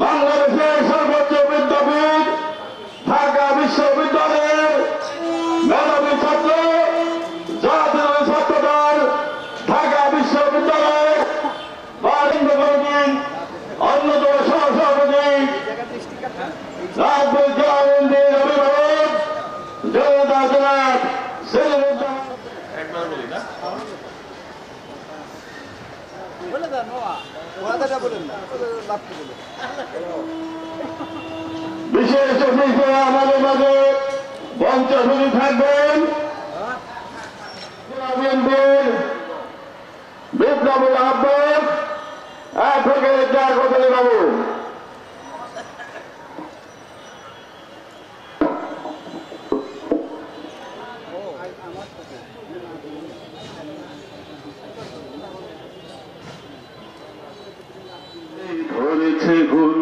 বাংলাদেশের সর্বোচ্চ বিদ্যাপীঠ ঢাকা বিশ্ববিদ্যালয়ের মেধাবী ছাত্র জাতীয় ছাত্রদল ঢাকা বিশ্ববিদ্যালয়ের কমিটির অন্যতম সহসভাপতি রাজবাড়ী জেলা বিএনপির অভিভাবক জনতা জনাব বিশেষ অতিথি আমাদের মাঝে মঞ্চে উপস্থিত থাকবেন বিএনপির বিপ্লবী আহ্বায়ক অ্যাডভোকেট জাগরুল বাবু। ধরেছে গুণ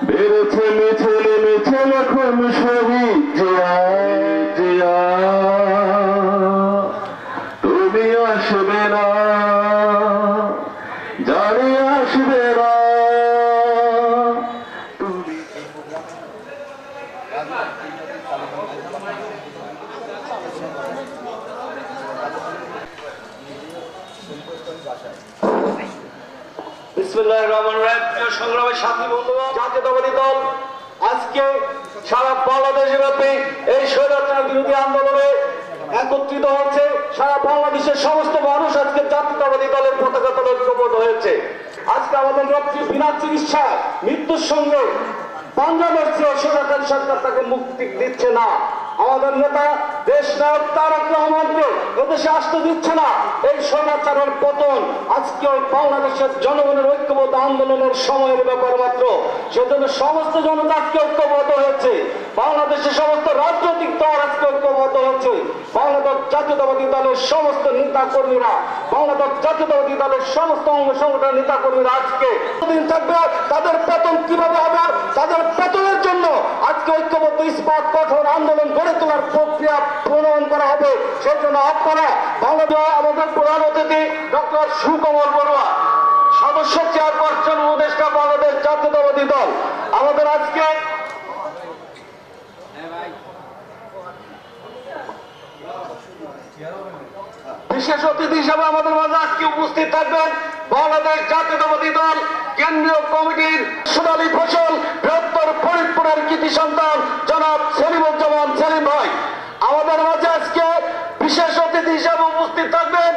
বেড়েছে মিছিলে মিছিল এখন শহীদ জিয়া জিয়া তুমি আসবে না জানি আসবে না তুমি বিসমিল্লাহির রহমানির রহিম। প্রিয় সংগ্রামী সাথী বন্ধুগণ, জাতীয়তাবাদী দল আজকে সারা বাংলাদেশ ব্যাপী এই স্বৈরাচার বিরোধী আন্দোলনে একত্রিত হচ্ছে। সারা বাংলাদেশের সমস্ত মানুষ আজকে জাতীয়তাবাদী দলের পতাকা তলে ঐক্যবদ্ধ হয়েছে। আজকে আমাদের রক্তি বিনা চিকিৎসা মৃত্যুর সঙ্গে পাঞ্জা লড়ছে, স্বৈরাচারী সরকার তাকে মুক্তি দিচ্ছে না। আমাদের নেতা দেশ নায়ক তারেক রহমানকে এদেশে আসতে দিচ্ছে না। এই স্বৈরাচারের পতন আজকে ওই বাংলাদেশের জনগণের ঐক্যবদ্ধ আন্দোলনের সময়ের ব্যাপার মাত্র। সেজন্য সমস্ত জনতা আজকে ঐক্যবদ্ধ হয়েছে, বাংলাদেশের সমস্ত রাজনৈতিক দল আজকে ঐক্যবদ্ধ হয়েছে। বাংলাদেশ জাতীয়তাবাদী দলের সমস্ত নেতা কর্মীরা, বাংলাদেশ জাতীয়তাবাদী দলের সমস্ত অঙ্গ সংগঠনের নেতা কর্মীরা আজকে দিন থাকবে। তাদের বেতন কিভাবে হবে, তাদের বেতনের জন্য আজকে ঐক্যবদ্ধ ইস্পাত কঠোর আন্দোলন গড়ে তোলার প্রক্রিয়া প্রণয়ন করা হবে। সেই জন্য আপনারা বাংলাদেশ আমাদের প্রধান অতিথি ডক্টর সুকমল বড়ুয়া, সদস্য চেয়ারপারসন উপদেষ্টা বাংলাদেশ জাতীয়তাবাদী দল, আমাদের আজকে বিশেষ অতিথি হিসাবে আমাদের মাঝে আজকে উপস্থিত থাকবেন বাংলাদেশ জাতীয়তাবাদী দল কেন্দ্রীয় কমিটির সোনালী ফসল বৃহত্তর ফরিদপুরের কৃতি সন্তান জনাব সেলিমুজ্জামান সেলিম ভাই। আমাদের মাঝে আজকে বিশেষ অতিথি হিসাবে উপস্থিত থাকবেন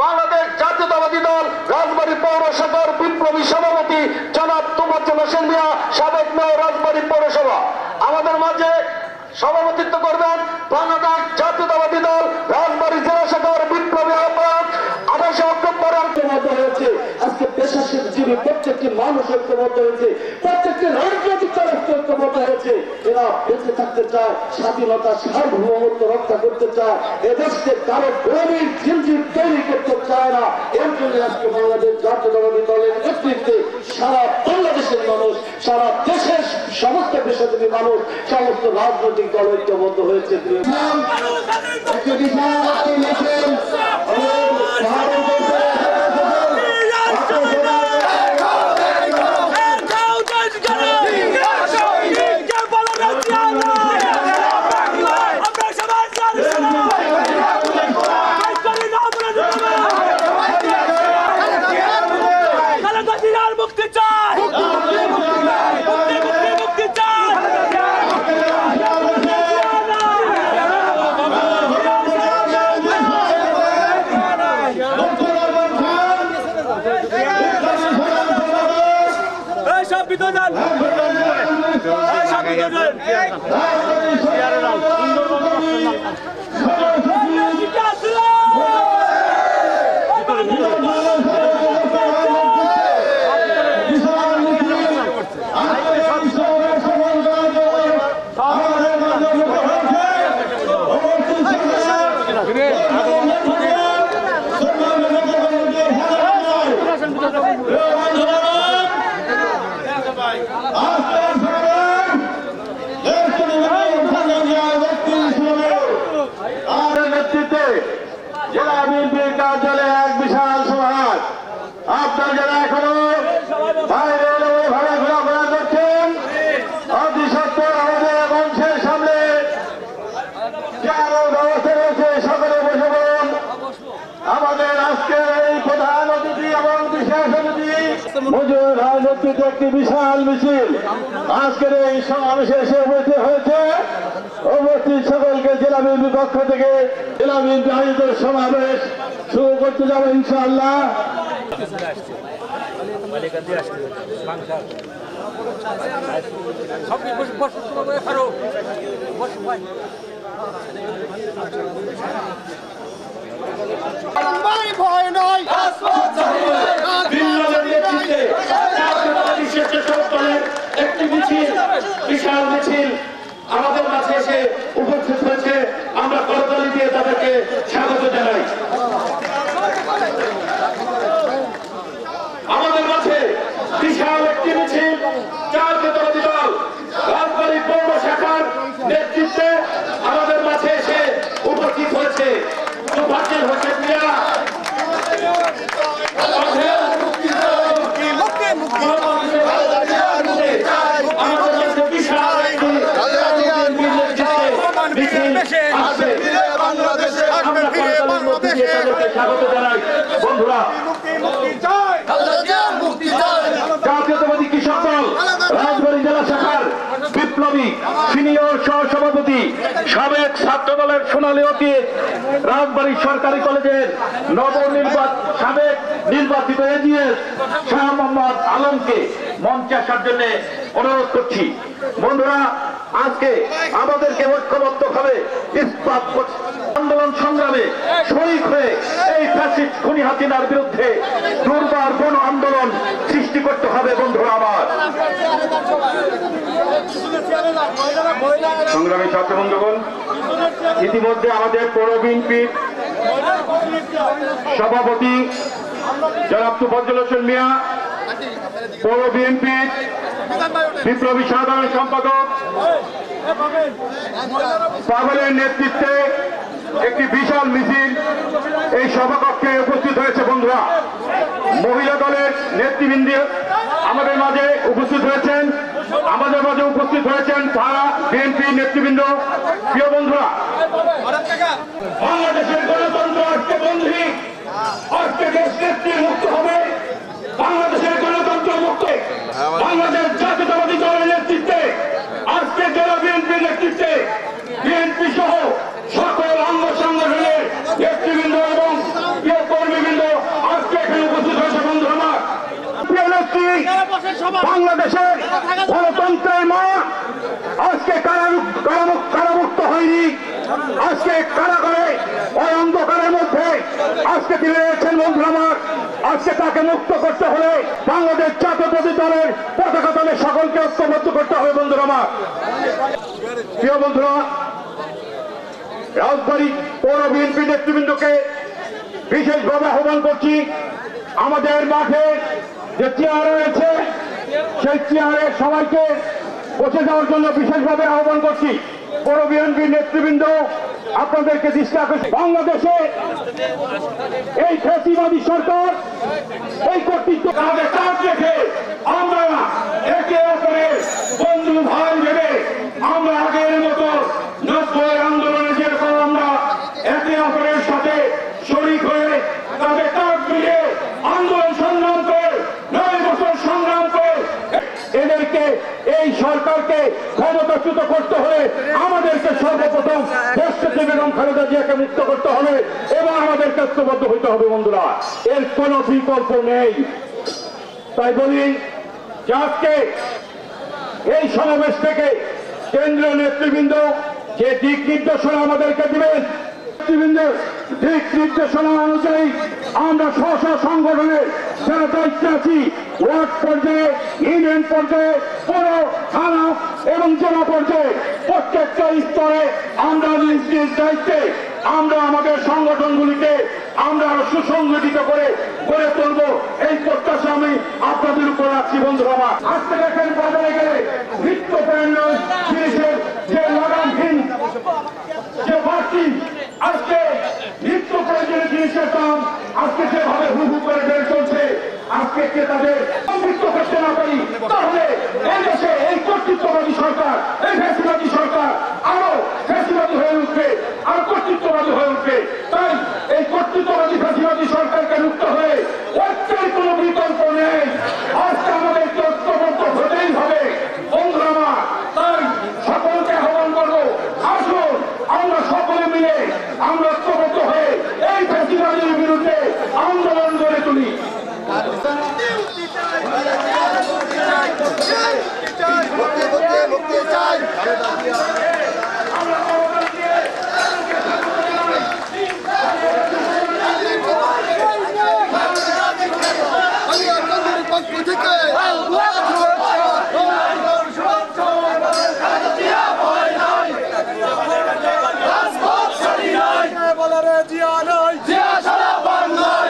বাংলাদেশ জাতীয়তাবাদী দল রাজবাড়ী পৌরসভার বিপ্লবী সভাপতি জনাব তোফাজ্জল হোসেন মিয়া, সাবেক মেয়র রাজবাড়ী পৌরসভা। আমাদের মাঝে সভাপতিত্ব করবেন বাংলাদেশ জাতীয়তাবাদী দল রাজবাড়ী জেলা শাখার বিপ্লবী আহ্বায়ক 28 অক্টোবর ঐক্যবদ্ধ হয়েছে। আজকে পেশাজীবী প্রত্যেকটি মানুষ ঐক্যবদ্ধ হয়েছে, প্রত্যেকটি রাজনৈতিক দল ঐক্যবদ্ধ হয়েছে। এরা বেঁচে থাকতে চায়, স্বাধীনতা সার্বভৌমত্ব রক্ষা করতে চায়, এদেশকে কারো গোলামীর জিনজির তৈরি করতে চায় না। এর জন্য আজকে বাংলাদেশ জাতীয়তাবাদী দলের নেতৃত্বে সারা বাংলাদেশের মানুষ, সারা দেশের সমস্ত পেশাজীবী মানুষ, সমস্ত রাজনৈতিক দল ঐক্যবদ্ধ হয়েছে। জলে এক বিশাল সমাজ। আপনারা যারা এখনো বাইরে ভাবে ঘোরাফেরা করছেন, অতি সত্তর আমাদের মঞ্চের সামনে যে আমার ব্যবস্থা রয়েছে সকলে বসে বলুন। আমাদের আজকের এই প্রধান অতিথি এবং বিশেষ অতিথি মজুর রাজনীতিতে একটি বিশাল মিছিল আজকের এই সমাবেশে এসে উপস্থিত হয়েছে। উপস্থিত সকলকে জেলা বিএনপির পক্ষ থেকে জেলা বিএনপি আয়োজিত সমাবেশ শুরু করতে যাবো ইনশাআল্লাহ। ভয় নয় একটি মিছিল, বিশাল মিছিল আমাদের মাঝে এসে উপস্থিত হয়েছে। আমরা করতালি দিয়ে তাদেরকে স্বাগত জানাই। আমাদের মাঝে বিশাল একটি মিছিল জাতীয়তাবাদী দল রাজবাড়ী পৌর শাখার নেতৃত্বে আমাদের মাঝে এসে উপস্থিত হয়েছে। সৌভাগ্যের হচ্ছে প্রিয়া স্বাগত জানাই। বন্ধুরা, জাতীয়তাবাদী কৃষক দল রাজবাড়ী জেলা শাখার বিপ্লবী সিনিয়র সহসভাপতি সাবেক ছাত্র দলের সোনালী অতীত রাজবাড়ী সরকারি কলেজের সাবেক নির্বাচিত এজিএস শাহ মোহাম্মদ আলমকে মঞ্চে আসার জন্য অনুরোধ করছি। বন্ধুরা, আজকে আমাদেরকে ঐক্যবদ্ধভাবে ইস্পাত আন্দোলন সংগ্রামে শরিক হয়ে এই ফ্যাসিস্ট খুনি হাসিনার বিরুদ্ধে দুর্বার গণ আন্দোলন সৃষ্টি করতে হবে। বন্ধুরা আমার, সংগ্রামী ছাত্র বন্ধুগণ, ইতিমধ্যে আমাদের পৌর বিএনপির সভাপতি জনাব তোফাজ্জল হোসেন মিয়া, পৌর বিএনপির বিপ্লবী সাধারণ সম্পাদক পাভেলের নেতৃত্বে একটি বিশাল মিছিল এই সভাকক্ষে উপস্থিত হয়েছে। বন্ধুরা, মহিলা দলের নেতৃবৃন্দ আমাদের মাঝে উপস্থিত হয়েছেন। আমাদের মাঝে উপস্থিত হয়েছেন থানা বিএনপি নেতৃবৃন্দ। প্রিয় বন্ধুরা, বাংলাদেশের গণতন্ত্র আজকে বন্ধী, আজকে দেশ নেত্রী মুক্ত হবে। বাংলাদেশের গণতন্ত্র মুক্ত, বাংলাদেশ জাতীয়তাবাদী দলের নেতৃত্বে আজকে জেলা বিএনপির নেতৃত্বে বিএনপি সহ সকল অঙ্গ সংগঠনের নেতৃবৃন্দ এবং কর্মীবৃন্দ আজকে এখানে উপস্থিত হয়েছে। বন্ধু আমার, প্রিয় নেত্রী, বাংলাদেশের গণতন্ত্রের মা আজকে কারামুক্ত হয়নি। আজকে কারাগারে ওই অন্ধকারের মধ্যে আজকে তিনি রয়েছেন। বন্ধু আমার, আজকে তাকে মুক্ত করতে হলে বাংলাদেশ জাতীয়তাবাদী দলের পতাকা তলে সকলকে ঐক্যবদ্ধ করতে হবে। বন্ধুরা আমার, প্রিয় বন্ধুরা, রাজবাড়ী পৌর বিএনপি নেতৃবৃন্দকে বিশেষভাবে আহ্বান করছি। আমাদের মাঠে যে চেয়ার রয়েছে সেই চেয়ারে সবাইকে বসে যাওয়ার জন্য বিশেষভাবে আহ্বান করছি। পৌর বিএনপি নেতৃবৃন্দ, আপনাদেরকে দৃষ্টি আকর্ষণ, বাংলাদেশে এই ফ্যাসিবাদী সরকার এই কর্তৃত্ব রেখে আমরা একে অপরের বন্ধু ভাই ভেবে আমরা আগের মতো 90 আন্দোলনে যেরকম আমরা একে অপরের সাথে শরিক হয়ে তাদের কাঁধ মিলিয়ে আন্দোলন সংগ্রাম করে 9 বছর সংগ্রাম করে এদেরকে এই সরকারকে ক্ষমতাচ্যুত করতে হলে আমাদেরকে সর্বপ্রথম দেশকে বেগম খালেদা জিয়াকে মুক্ত করতে হবে এবং আমাদেরকে ঐক্যবদ্ধ হইতে হবে। বন্ধুরা, এর কোনো বিকল্প নেই। তাই বলি যে আজকে এই সমাবেশ থেকে কেন্দ্রীয় নেতৃবৃন্দ যে দিক নির্দেশনা আমাদেরকে দিবেন, নেতৃবৃন্দের দিক নির্দেশনা অনুযায়ী আমরা স্ব সংগঠনের যারা দায়িত্বে আছি, ওয়ার্ড পর্যায়ে, ইউনিয়ন পর্যায়ে, পৌর, থানা এবং জেলা পর্যায়ে প্রত্যেকটা স্তরে আমরা নিজ নিজ দায়িত্বে আমরা আমাদের সংগঠনগুলিকে আমরা আরো সুসংগঠিত করে গড়ে তুলব, এই প্রত্যাশা আমি আপনাদের উপর রাখছি। বন্ধুরা আমার, আজকে দেখেন বাজারে গেলে নিত্য পণ্য জিনিসের যে লাগামহীন যে বাড়তি, আজকে নিত্য প্রয়োজনীয় জিনিসের দাম আজকে তাদের সম্পৃক্ত করতে না পারি, তাহলে এই দেশে এই কর্তৃত্ববাদী সরকার, এই ফ্যাসিবাদী সরকার আরো ফ্যাসিবাদী হয়ে উঠবে, আর কর্তৃত্ববাদী হয়ে উঠবে। তাই এই কর্তৃত্ববাদী ফ্যাসিবাদী সরকারকে মুক্ত হয়ে ঐক্যের কোনো বিকল্প নেই। আজকে আমাদেরকে ঐক্যবদ্ধ হতেই হবে বন্ধুরা আমার। তাই সকলকে আহ্বান করবো, আসুন আমরা সকলে মিলে আমরা ঐক্যবদ্ধ হয়ে এই ফ্যাসিবাদীর বিরুদ্ধে আন্দোলন গড়ে তুলি।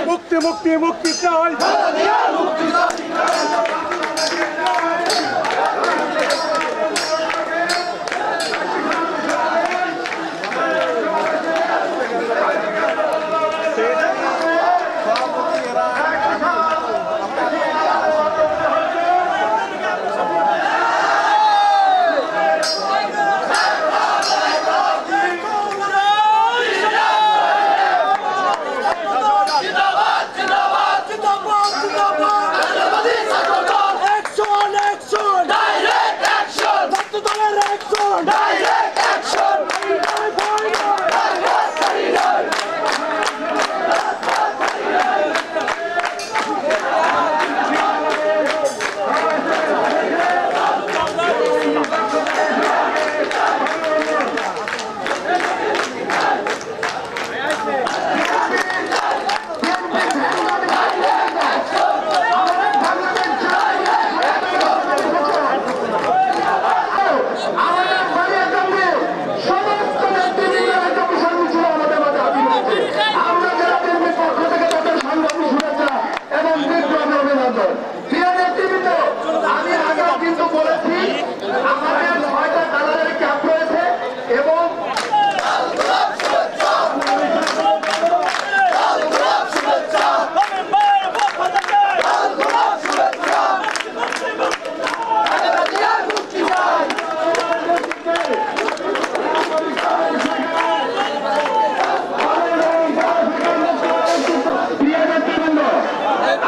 মুক্তি মুক্তি মুক্তি চাই। আমি আগেও কিন্তু বলেছি আমাদের 6টা কালারের ক্যাপ রয়েছে এবং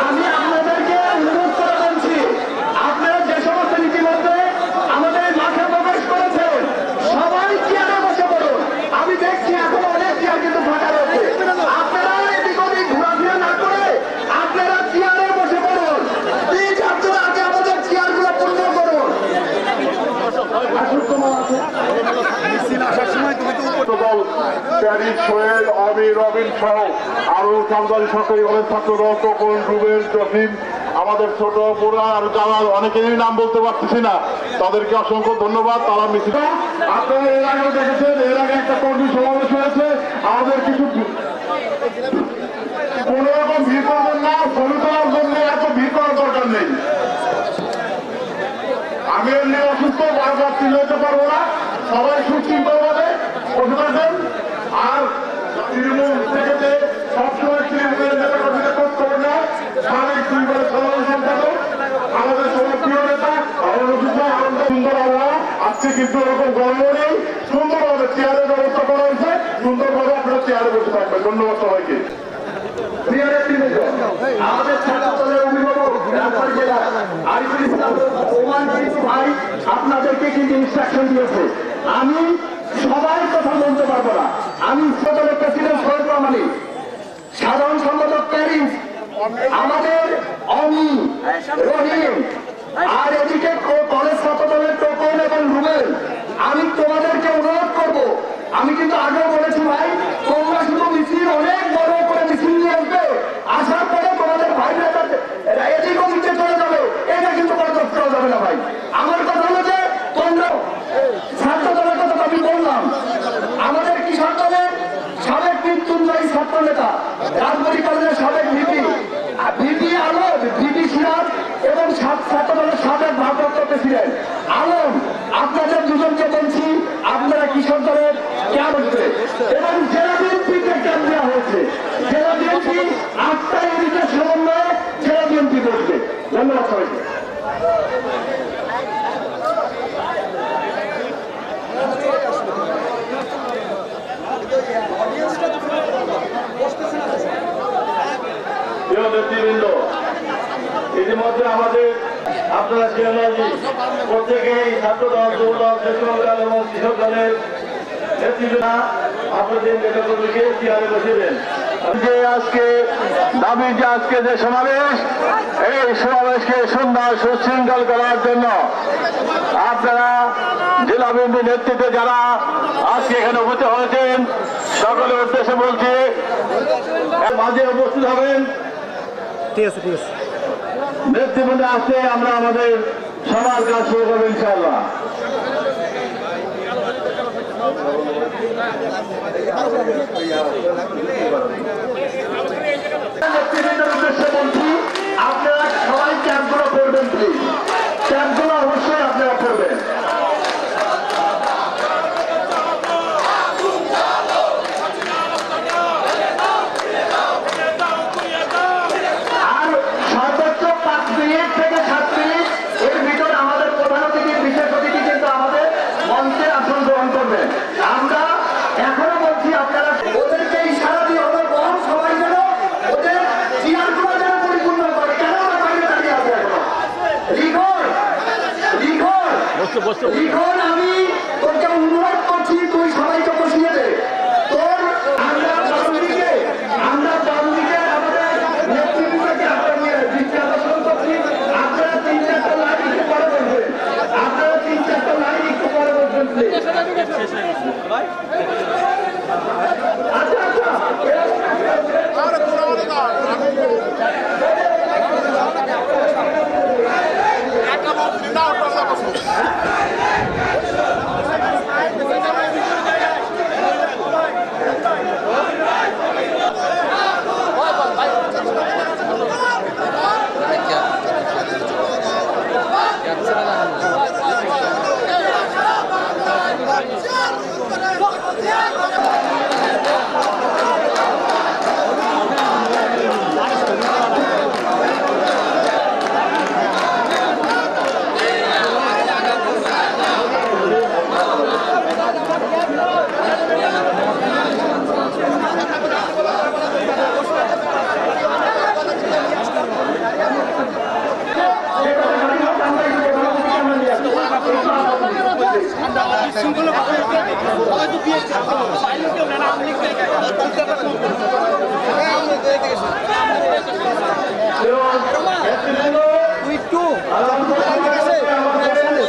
আমি আপনাদেরকে অনুরোধ করে বলছি, আপনারা যে সমস্ত নীতিমধ্যে আমাদের মাঠে প্রবেশ করেছেন সবাই চেয়ারে বসে পড়ুন। আমি দেখছি এখন অনেক চেয়ার কিন্তু ফাঁকা রয়েছে। আপনারা এদিক ওদিক ঘোরাফেরা না করে আপনারা চেয়ারে বসে পড়ুন। প্লিজ আপনারা আগে আমাদের চেয়ারগুলো পূর্ণ করুন। দল প্যারিস, সোহেল, আমির, রবিন সহ আরো চামদারি সরকারি কলেজ ছাত্রদল, তপন, রুবেল, জসিম, আমাদের ছোট বুড়া আর যারা অনেকেরই নাম বলতে পারতেছি না, তাদেরকে অসংখ্য ধন্যবাদ। তারা মিছিল আপনারা এর আগেও দেখেছেন, এর আগে একটা কর্মী সমাবেশ হয়েছে। আমাদের কিছু কোন রকম ভিড় করবেন না, ছবি তোলার জন্য এত ভিড় করার দরকার নেই। আমি এমনি অসুস্থ, বারবার চিল্লাতে পারবো না। সবাই সুশৃঙ্খল ভাবে বসে থাকেন। আর তৃণমূল থেকে যে সবসময় তৃণমূলের নেতা কর্মীদের খোঁজ খবর নেয়, সাবেক দুইবারের সাধারণ সম্পাদক আমাদের সবার প্রিয় নেতা আনন্দ সুন্দর আবহাওয়া। আজকে কিন্তু এরকম গরমও নেই, সুন্দরভাবে চেয়ারের ব্যবস্থা করা হয়েছে। সুন্দরভাবে আপনারা চেয়ারে বসে থাকবেন। ধন্যবাদ সবাইকে। আমাদের ছাত্র দলের অভিভাবক রাজশাহী জেলা আরিফুল ইসলাম ওমান ভাই আপনাদেরকে কিন্তু ইনস্ট্রাকশন দিয়েছে। আমি সবাই কথা বলতে পারবো না। আমি দলের প্রেসিডেন্ট সোহেল রহমানি, সাধারণ সম্পাদক প্যারিস, আমাদের অমি, রহিম, আর এদিকে কলেজ ছাত্র দলের টোকন এবং রুবেল। আমি তোমাদেরকে অনুরোধ করবো, আমি কিন্তু আগেও বলেছি ভাই, তোমরা শুধু মিছিল অনেক বড় করে মিছিল নিয়ে আসবে, আসার পরে তোমাদের ভাইরা এদিক ওদিকে চলে যাবে, এটা কিন্তু বরদাস্ত করা যাবে না ভাই। আমার কথা হলো যে তোমরা ছাত্র দলের কথা আমি বললাম, আমাদের কিশোর দলের সাবেক মৃত্যুঞ্জয়ী ছাত্র নেতা, রাজবাড়ী কলেজের সাবেক ভিপি আলম, ভিপি সিরাজ এবং ছাত্র দলের সাবেক ভারপ্রাপ্ত প্রেসিডেন্ট আলম, আপনাদের দুজনকে বলছি আপনারা কিশোর দলের ক্যাম্প বসবে এবং জেলা বিএনপিতে ক্যাম্প দেওয়া হয়েছে। জেলা বিএনপি 8টা ইউনিটের সমন্বয়ে জেলা বিএনপি বসবে। প্রিয় নেতৃবৃন্দ, ইতিমধ্যে আমাদের আপনারা প্রত্যেকেই ছাত্রদল, যুবদল, স্বেচ্ছাসেবক এবং কৃষক দলের নেতৃবৃন্দরা আপনাদের নেতাকর্মীকে চেয়ারে বসিয়ে আজকে দাবি যে আজকে যে সমাবেশ, এই সমাবেশকে সুন্দর সুশৃঙ্খল করার জন্য আপনারা জেলা বিএনপি নেতৃত্বে যারা আজকে এখানে উপস্থিত হয়েছেন সকলের উদ্দেশ্যে বলছি মাঝে উপস্থিত হবেন। ঠিক আছে ঠিক আছে। নেতৃবৃন্দ আসতে আমরা আমাদের সবার কাজ শুরু করবো ইনশাআল্লাহ। নেতৃবৃন্দের উদ্দেশ্যে বলছি আপনারা সবাই ক্যাম্পগুলো করবেন, প্লিজ ক্যাম্পগুলো অবশ্যই আপনারা করবেন। আর সর্বোচ্চ 5 মিনিট থেকে 7 মিনিট এর ভিতর আমাদের প্রধান অতিথি, বিশেষ অতিথি কিন্তু আমাদের মঞ্চে আসন গ্রহণ করবেন। আমরা এখনো বলছি আপনারা ওদেরকে ইশারা দিয়ে ওদের বহন সবাই যেন ওদের চেয়ারগুলো যেন পরিপূর্ণ করে। কেন আমরা বাইরে দাঁড়িয়ে আছি এখনো? লিখন আমি তোকে অনুরোধ করছি, তুই সবাইকে বসিয়ে দে। তোর আমরা বাম দিকে আমাদের নেতৃত্বকে আমরা নিয়ে দৃষ্টি আকর্ষণ করছি। আপনারা 3-4টা লাইন একটু পরে বলবেন, আপনারা 3-4টা লাইন একটু পরে বলবেন প্লিজ। আচ্ছা আচ্ছা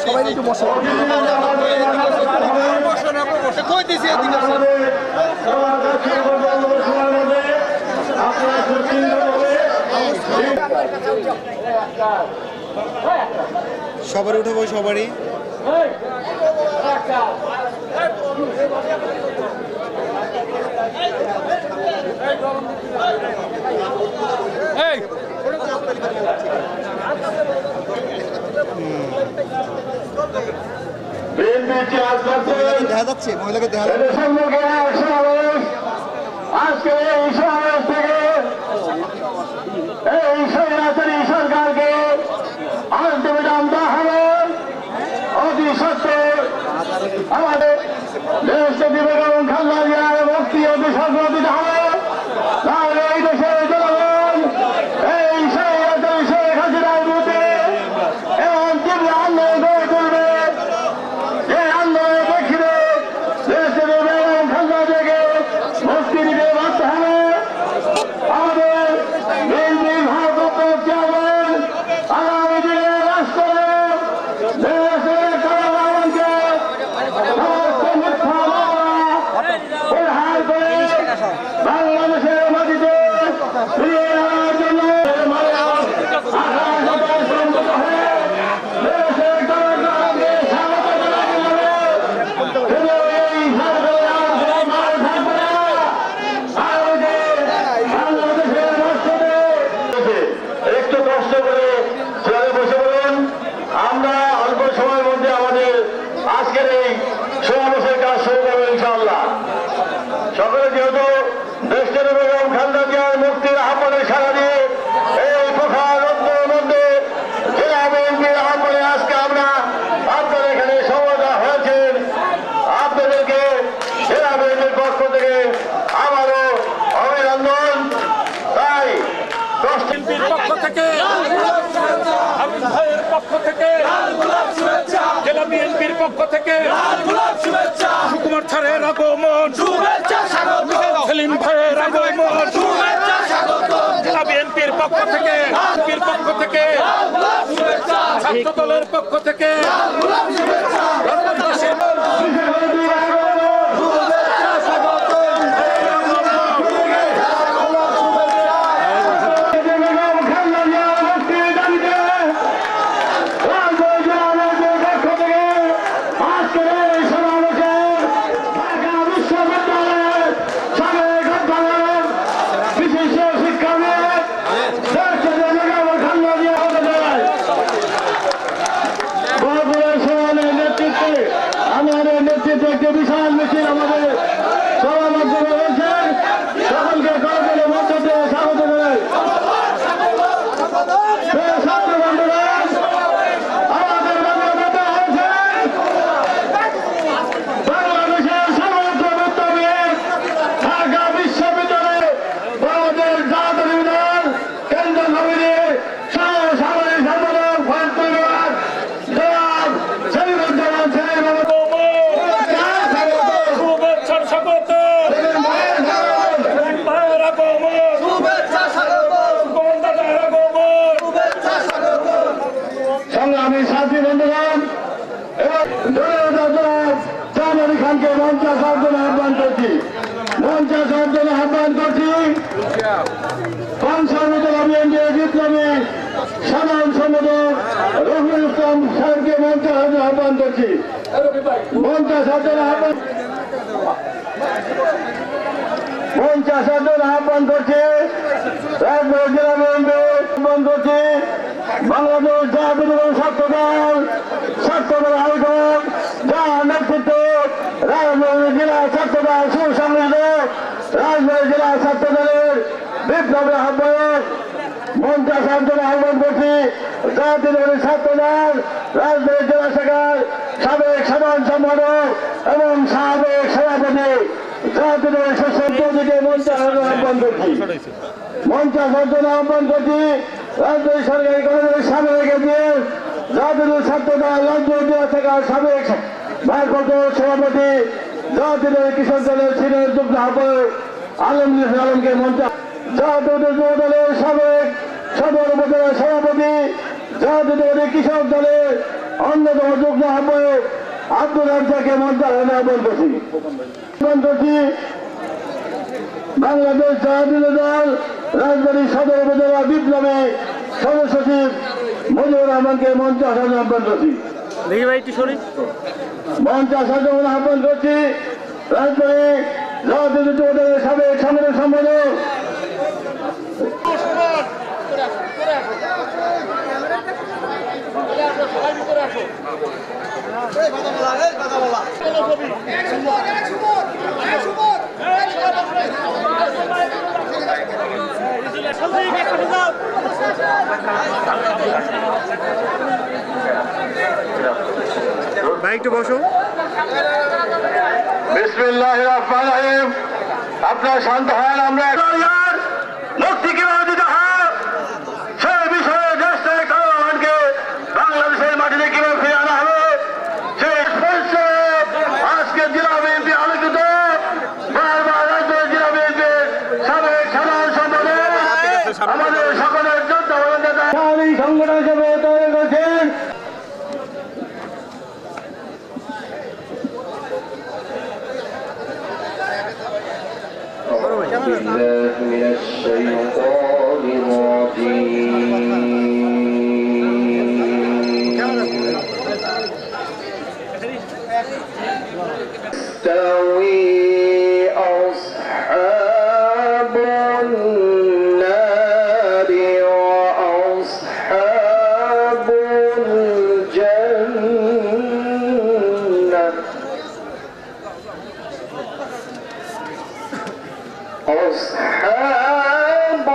সবাই একটু বসো। সবারই উঠবো, সবারই দেখা যাচ্ছে, মহিলাকে দেখা যাচ্ছে। আজকে এই সমাবেশ থেকে এই স্বৈরাচারী সরকারকে আলটিমেটাম দেওয়া হবে। অতি সত্ত্বর আমাদের দেশকে বিবেক এবং খালেদা জিয়ার মুক্তি অতি সত্ত্বর দিতে হবে। তাহলে এই দেশের জনগণ এই স্বৈরাচারী শেখ হাসিনার বিরুদ্ধে এবং তীব্র আন্দোলন গড়ে তুলবে। যে আন্দোলন দেখিবে দেশকে বিবেক এবং খালেদা জিয়াকে মুক্তি দিতে বাধ্য হবে। আমাদের বিএনপি ভারপ্রাপ্ত চেয়ারম্যান আগামী দিনে রাষ্ট্র দেশের জনগণকে সমস্ত মিথ্যা মামলা পরিহার করে বাংলাদেশের মাটিতে ফিরিয়ে আনার জন্য দেশের জনগণকে স্বাগত জানাতে হবে। কিন্তু এই সরকারের মাল থাকবে না। বাংলাদেশের রাষ্ট্রকে একটু কষ্ট করে চেয়ারে বসে বলুন। আমরা অল্প সময়ের মধ্যে আমাদের আজকের এই সমাবেশের কাজ শুরু করবো ইনশাআল্লাহ। সকলে যেহেতু দেশের এবং খালেদা জিয়ার মুক্তির আহ্বানে সাড়া দিয়ে এই প্রখর রৌদ্রের মধ্যে জেলা বিএনপির আহ্বানে আজকে আমরা আপনাদের এখানে সমবেত হয়েছেন, আপনাদেরকে জেলা বিএনপির পক্ষ থেকে আবারও অভিনন্দন। তাই কষ্ট থেকে আমিন ভাইয়ের পক্ষ থেকে জেলা বিএনপির পক্ষ থেকে সুকুমার স্যারের আগমন সেলিম ভাইয়ের আগমন জেলা বিএনপির পক্ষ থেকে ছাত্র দলের পক্ষ থেকে আমাদের নেতৃত্বে একটি বিশাল মিছিল আমাদের সবার মাধ্যমে রয়েছে। সকলকে করবেন মঞ্চতে স্বাগত করে ছাত্র বন্ধুরা আমাদের নেতা হয়েছে বাংলাদেশের সর্বোচ্চ বিদ্যাপীঠ ঢাকা বিশ্ববিদ্যালয়ে বাংলাদেশ জাতীয় বিধান কেন্দ্র কমিটির সামরিক সম্পাদক ফজলুর জনাব শরীফুজ্জামান সংগ্রামী সাথী বন্ধুগণ এবং জামালি খানকে মঞ্চে আসার জন্য আহ্বান করছি বিপ্লবী সাধারণ সম্পাদক রফিকুল ইসলাম সাহেবকে মঞ্চে আসার জন্য আহ্বান করছি মঞ্চে আসার জন্য আহ্বান করছি রাজবাড়ী জেলা বিএনপি আহ্বান করছি বাংলাদেশ জাতীয় ছাত্র দল আয়োজক যার নেতৃত্ব রাজবাড়ী জেলা ছাত্র দল সুসংগঠিত রাজবাড়ী জেলা ছাত্র দলের বিপ্লবী আহ্বায়ক মঞ্চে আসার জন্য আহ্বান করছি জাতীয় দলের ছাত্র দল রাজবাড়ী জেলা শাখার সাবেক সাধারণ সম্পাদক এবং সাবেক সভাপতি জাতীয় দলের সদস্যকে মঞ্চে আসার জন্য আহ্বান করছি রাজবাড়ী সরকারি কলেজের সাবেক এজিএস জাতীয় ছাত্র দল রাজবাড়ী জেলা শাখার সাবেক ভারপ্রাপ্ত সভাপতি জাতীয় কৃষক দলের সিনিয়র যুগ্ম আহ্বায়ক আলমগীর আলমকে মঞ্চে জাতীয় যুব দলের সাবেক সদর উপজেলা সভাপতি জাতীয় কৃষক দলের অন্যতম যুগ্ম আহ্বায়ক আব্দুল রাজ্জাককে মঞ্চে আহ্বান করছি বাংলাদেশ জাতীয় দল রাজবাড়ী সদর উপজেলা বিপ্লবী সদস্য সচিব মজিবুর রহমানকে মঞ্চে আসার জন্য আহ্বান করছি মঞ্চে আসার জন্য আহ্বান করছি রাজবাড়ী জাতীয় দলের সাবেক সাংগঠনিক সম্পাদক একটু বসো। বিসমিল্লাহির রহমানির রহিম। আপনারা শান্ত হন। আমরা মুক্তি কিভাবে দিতে হয় সেই বিষয়ে দেশ থেকে কারণকে বাংলাদেশের মাটিতে কিভাবে ফিরে আনা হবে সেই আজকে জেলা বিএনপি আলোচিত বারবার রাজবাড়ী জেলা বিএনপির সাবেক সাধারণ সম্পাদক আমাদের সকলের যোদ্ধা নেতা সংগঠন হিসেবে তৈরি করেছেন। بالله من الشيطان الرجيم استوي أصحاب النار وأصحاب الجنة أصحاب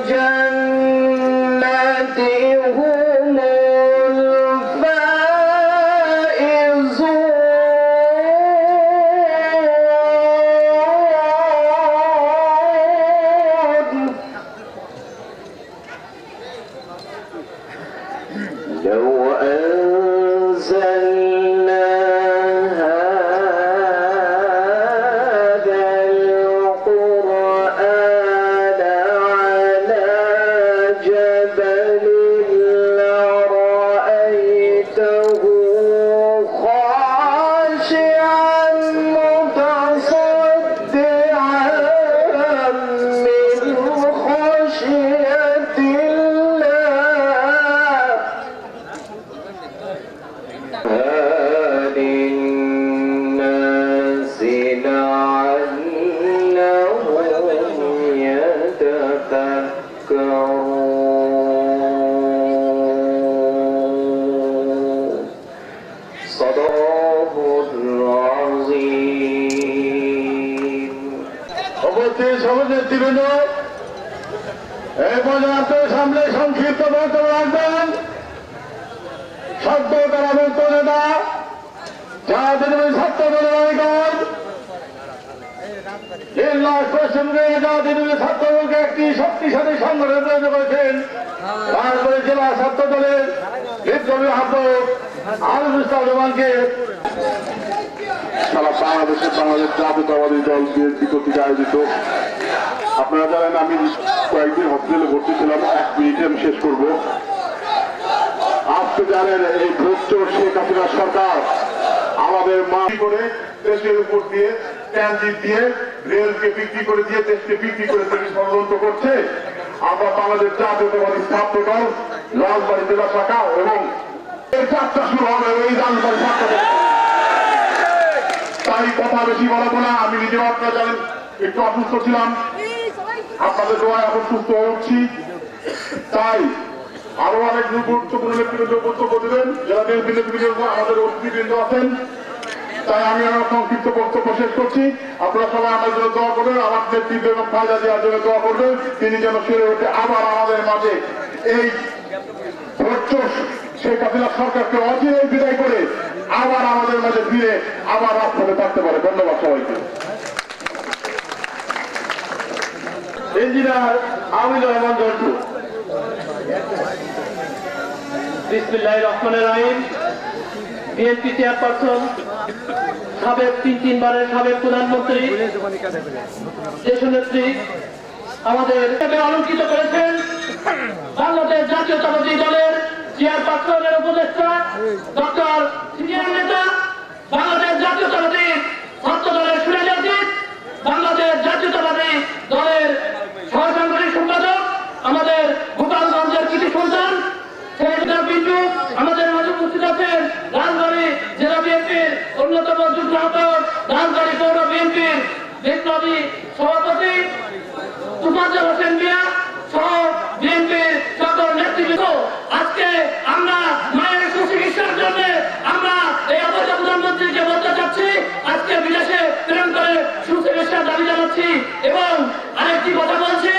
الجنة هم الفائزون উপস্থিত সমাজ নেতৃবৃন্দ এই পর্যন্ত সামনে সংক্ষিপ্ত বক্তব্য রাখবেন সদ্য কারামুক্ত নেতা জাতীয় ছাত্র দলের আইকন জেলা পশ্চিমবঙ্গে জাতীয় ছাত্র দলকে একটি শক্তিশালী সংগঠন তৈরি করেছেন। তারপরে জেলা ছাত্র দলের বিপ্লবী আহ্বায়ক আল মুস্তাফাকে সারা বাংলাদেশের বাংলাদেশ জাতীয়তাবাদী দল বিএনপি কর্তৃক আয়োজিত। আপনারা জানেন আমি কয়েকদিন হসপিটালে ভর্তি ছিলাম, 1 মিনিটে আমি শেষ করব। আজকে জানেন এই ভোট শেখ হাসিনা সরকার আমাদের মাটি করে দেশের উপর দিয়ে ট্রানজিট দিয়ে রেলকে বিক্রি করে দিয়ে দেশকে বিক্রি করে তিনি ষড়যন্ত্র করছে। আমরা বাংলাদেশ জাতীয়তাবাদী ছাত্র দল রাজবাড়ী জেলা শাখা এবং এর যাত্রা শুরু হবে ওই রাজবাড়ী ছাত্র দল। তাই কথা বেশি বলবো না, আমি নিজেও আপনারা জানেন একটু অসুস্থ ছিলাম, আপনাদের দোয়ায় এখন সুস্থ হয়ে উঠছি। তাই আরো অনেক গুরুত্বপূর্ণ নেতৃবৃন্দ বক্তব্য দেবেন, যারা নেতৃবৃন্দ আমাদের অতিথিবৃন্দ আছেন। তাই আমি আমার সংক্ষিপ্ত বক্তব্য শেষ করছি। আপনারা সবাই আমার জন্য দোয়া করবেন, আমার নেতৃত্ব এবং ফায়দা দেওয়ার জন্য দোয়া করবেন, তিনি যেন সেরে ওঠে আবার আমাদের মাঝে এই ভোট শেখ হাসিনা সরকারকে অচিরেই বিদায় করে আবার আমাদের মাঝে ফিরে আবার রাজপথে থাকতে পারে। ধন্যবাদ সবাইকে। ইঞ্জিনিয়ার আমিনুর রহমান জন্টু। বিসমিল্লাহির রহমানির রহিম। বিএনপি চেয়ারপারসন, সাবেক 3 বারের সাবেক প্রধানমন্ত্রী, দেশনেত্রী আমাদের অলঙ্কিত করেছেন বাংলাদেশ জাতীয়তাবাদী দলের চেয়ারপারসনের উপদেষ্টা ডক্টর সিনিয়র নেতা, বাংলাদেশ জাতীয়তাবাদী ছাত্র দলের সুরাজ আজিজ, বাংলাদেশ জাতীয়তাবাদী দলের সহসাংগঠনিক সম্পাদক আমাদের গোপালগঞ্জের কৃতি সন্তান সেনেটর বিন্দু আমাদের মাঝে উপস্থিত আছেন রাজবাড়ী জেলা বিএনপির অন্যতম যুগ্ম আহ্বায়ক, রাজবাড়ী পৌর বিএনপির বিপ্লবী সভাপতি তুফাজ্জল হোসেন মিয়া সহ বিএনপির সকল নেতৃবৃন্দ। আজকে আমরা মায়ের সুচিকিৎসার জন্য আমরা এই অবৈধ প্রধানমন্ত্রীকে বলতে চাচ্ছি, আজকে বিদেশে প্রেরণ করে সুচিকিৎসার দাবি জানাচ্ছি এবং আরেকটি কথা বলছি,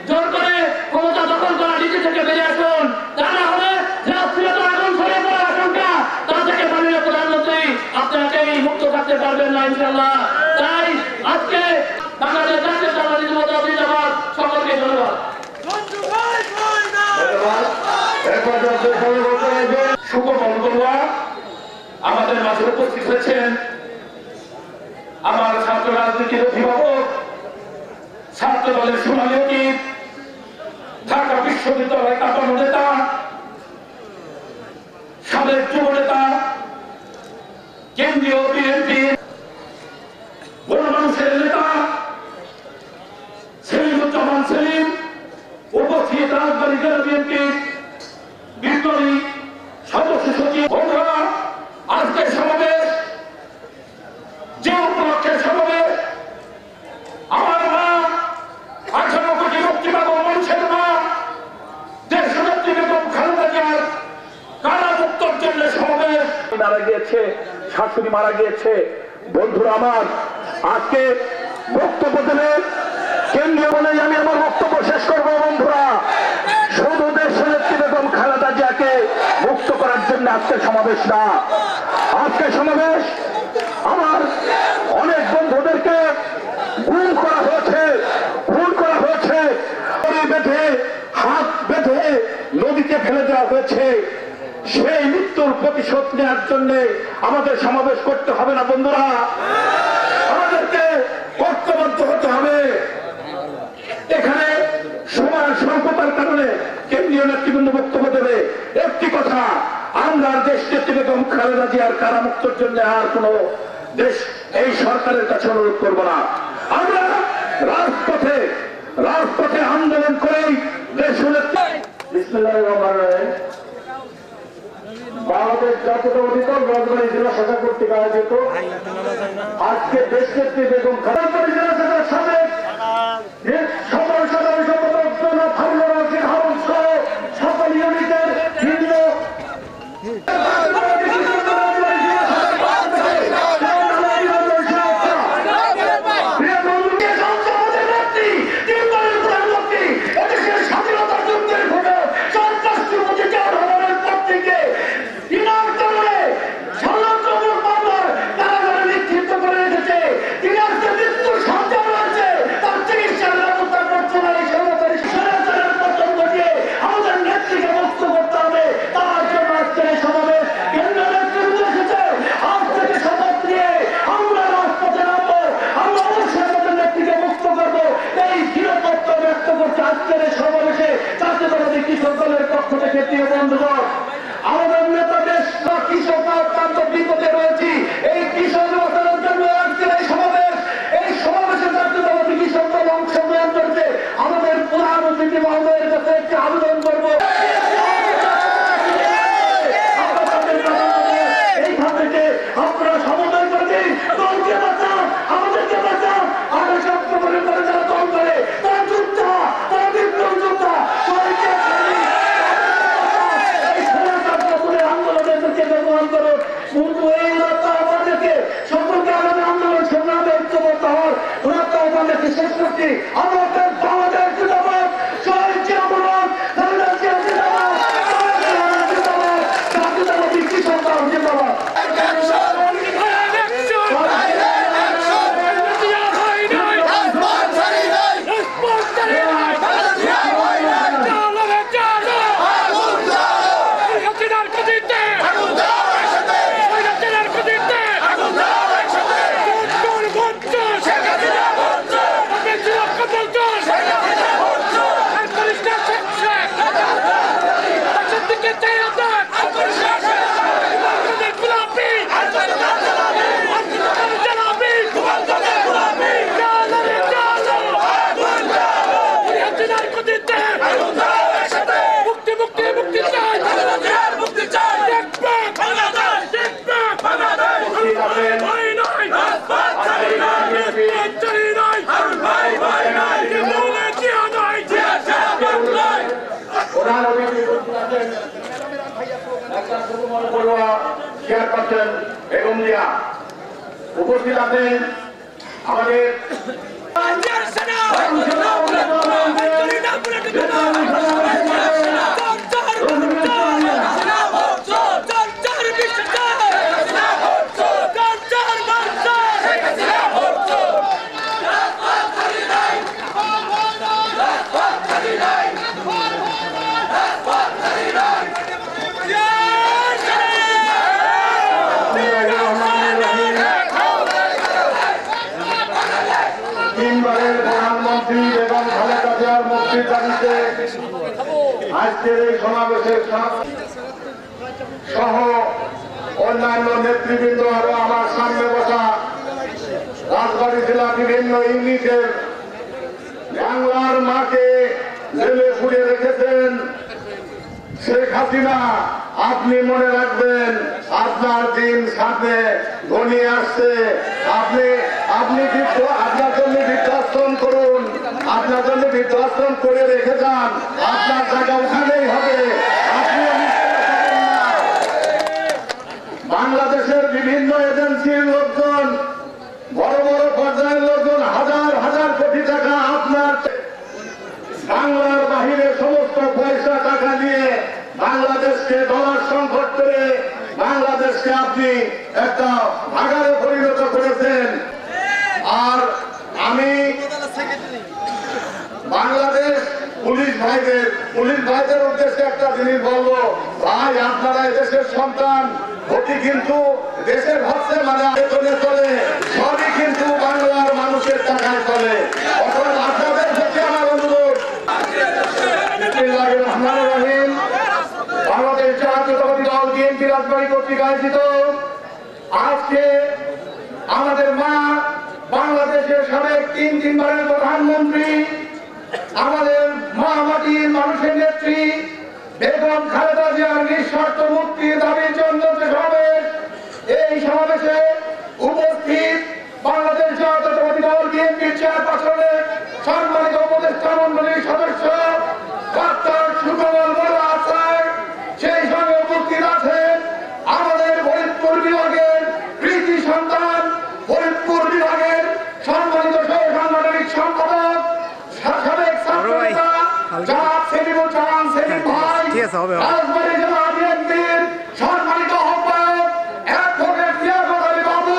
জোর করে ক্ষমতা দখল করা নীতি থেকে বেরিয়ে আসুন, তা না হলে যে অস্থিরতা আগুন ছড়িয়ে পড়ার আশঙ্কা, তা থেকে মাননীয় প্রধানমন্ত্রী আপনাকেই মুক্ত থাকতে পারবেন না ইনশাআল্লাহ। তাই আজকে বাংলাদেশ জাতীয়তাবাদী দল জিন্দাবাদ। সকলকে ধন্যবাদ। সুকমল বড়ুয়া আমাদের মাঝে উপস্থিত হয়েছেন, আমার ছাত্র রাজনীতির অভিভাবক, ছাত্র দলের সোনালী অতীত, ঢাকা বিশ্ববিদ্যালয় কাঁপানো নেতা, সাবেক যুব নেতা, কেন্দ্রীয় বিএনপি গণমানুষের নেতা সেলিমুজ্জামান সেলিম, উপস্থিত রাজবাড়ী জেলা বিএনপির বিপ্লবী সদস্য সচিব বন্ধুরা, আজকের সমাবেশ যে উপলক্ষে সমাবেশ, আমার মা 18 কোটি মুক্তিবাদ মানুষের মা দেশনেত্রী বেগম খালেদা জিয়ার কারামুক্তর জন্য সমাবেশ। মারা গিয়েছে, শাশুড়ি মারা গিয়েছে। বন্ধুরা আমার, আজকে বক্তব্য দেবে কেন্দ্রীয় বলে আমি আমার বক্তব্য শেষ করবো। বন্ধুরা, শুধু দেশনেত্রী বেগম খালেদা জিয়াকে মুক্ত করার জন্য আজকের সমাবেশ না, আজকের সমাবেশ আমার অনেক বন্ধুদেরকে খুন করা হয়েছে, বেঁধে হাত বেঁধে নদীতে ফেলে দেওয়া হয়েছে। সেই মৃত্যুর প্রতিশোধ নেওয়ার জন্য আমাদের সমাবেশ করতে হবে না বন্ধুরা, আমাদেরকে ঐক্যবদ্ধ হতে হবে। এখানে সময় স্বল্পতার কারণে কেন্দ্রীয় নেতৃবৃন্দ বক্তব্য দেবে। একটি কথা, আমরা দেশ নেত্রী বেগম খালেদা জিয়ার কারামুক্তর জন্য আর কোন দেশ এই সরকারের কাছে অনুরোধ করব না। আমরা রাজপথে আন্দোলন করেই দেশ নেত্রী বিসমিল্লাহির রহমানির রহিম। বাংলাদেশ জাতীয়তাবাদী দল রাজবাড়ী জেলা শাখা কর্তৃক আয়োজিত আজকে দেশ নেত্রী বেগম খালেদা জেলা শাখার সাবেক সকল সাধারণ সম্পাদক জনাব হারুনুর রশিদ হারুন সহ সকল ইউনিটের বিভিন্ন প্রিয় বন্ধুকে আবেদন করবো এইখান থেকে আপনারা সমন্বয় করে দিন, দলকে বাঁচান, আমাদেরকে বাঁচান। আমরা সত্য মনে করে যারা দল করে তারা যোদ্ধা, তারা বিপ্লব যোদ্ধা, সবাইকে এই স্বৈরাচার আন্দোলনেরকে ব্যবহার করো। কিন্তু এই রাস্তা আমাদেরকে সকলকে আমাদের আন্দোলন সংগ্রামে ঐক্য করতে হয়। রাস্তা আমাদেরকে শেষ করছি। আমাদের বাংলাদেশ জিন্দাবাদ, শহীদ জিয়াউর জিন্দাবাদ, জাতীয়তাবাদী কৃষক দল জিন্দাবাদ। প্রধান অতিথি চেয়ারপারসন বেগম জিয়া উপস্থিত আছেন। আমাদের তিনবারের প্রধানমন্ত্রী বেগম খালেদা জিয়ার মুক্তির দাবিতে আজকের এই সমাবেশের সহ অন্যান্য নেতৃবৃন্দ আরো আমার সামনে বসা রাজবাড়ী জেলা বিভিন্ন ইউনিটের বাংলার মাকে জেলে পুড়ে রেখেছেন শেখ হাসিনা। আপনি মনে রাখবেন আপনার দিন সামনে ঘনিয়ে আসছে। আপনার জন্য বৃদ্ধাশ্রম করুন, আপনার জন্য বৃদ্ধাশ্রম করে রেখে যান, আপনার জায়গা ওখানেই হবে। আপনি বাংলাদেশের বিভিন্ন এজেন্সির লোকজন, বড় বড় পর্যায়ের লোকজন হাজার হাজার কোটি টাকা আপনার বাংলার বাহিরে সমস্ত পয়সা টাকা দিয়ে বাংলাদেশকে ডলার সংকট করে বাংলাদেশকে আপনি একটা ভাগারে পরিণত করেছেন। আর আমি বাংলাদেশ পুলিশ ভাইদের উদ্দেশ্যে একটা জিনিস বলবো, ভাই আপনারা এদেশের সন্তান, ভোটই কিন্তু দেশের হচ্ছে মানে আবেদনে চলে, সবই কিন্তু বাংলার মানুষের টাকায় চলে। অথবা আপনাদের প্রতি আমার অনুরোধ, বাংলাদেশ জাতীয়তাবাদী দল বিএনপি রাজবাড়ী কর্তৃক আয়োজিত আজকে আমাদের মা, বাংলাদেশের সাবেক তিনবারের প্রধানমন্ত্রী, আমাদের মা মাটির মানুষের নেত্রী বেগম খালেদা জিয়ার নিঃশর্ত মুক্তির দাবির জন্য যে সমাবেশ, এই সমাবেশে উপস্থিত বাংলাদেশ জাতীয়তাবাদী দল বিএনপির চেয়ারপারসনের সম্মানিত উপদেষ্টা মন্ডলীর সদস্য ডাক্তার সুকমল মোল্লা স্যার, সেই সঙ্গে উপস্থিত আছেন আমাদের ফরিদপুর বিভাগের কৃতি সন্তান, ফরিদপুর বিভাগের সম্মানিত সাংগঠনিক সম্পাদক, সাবেক ছাত্রনেতা জনাব সেলিমুল জামান সেলিম ভাই, রাজবাড়ী জেলা বিএনপির সম্মানিত আহ্বায়ক অ্যাডভোকেট লিয়াকত আলী বাবু,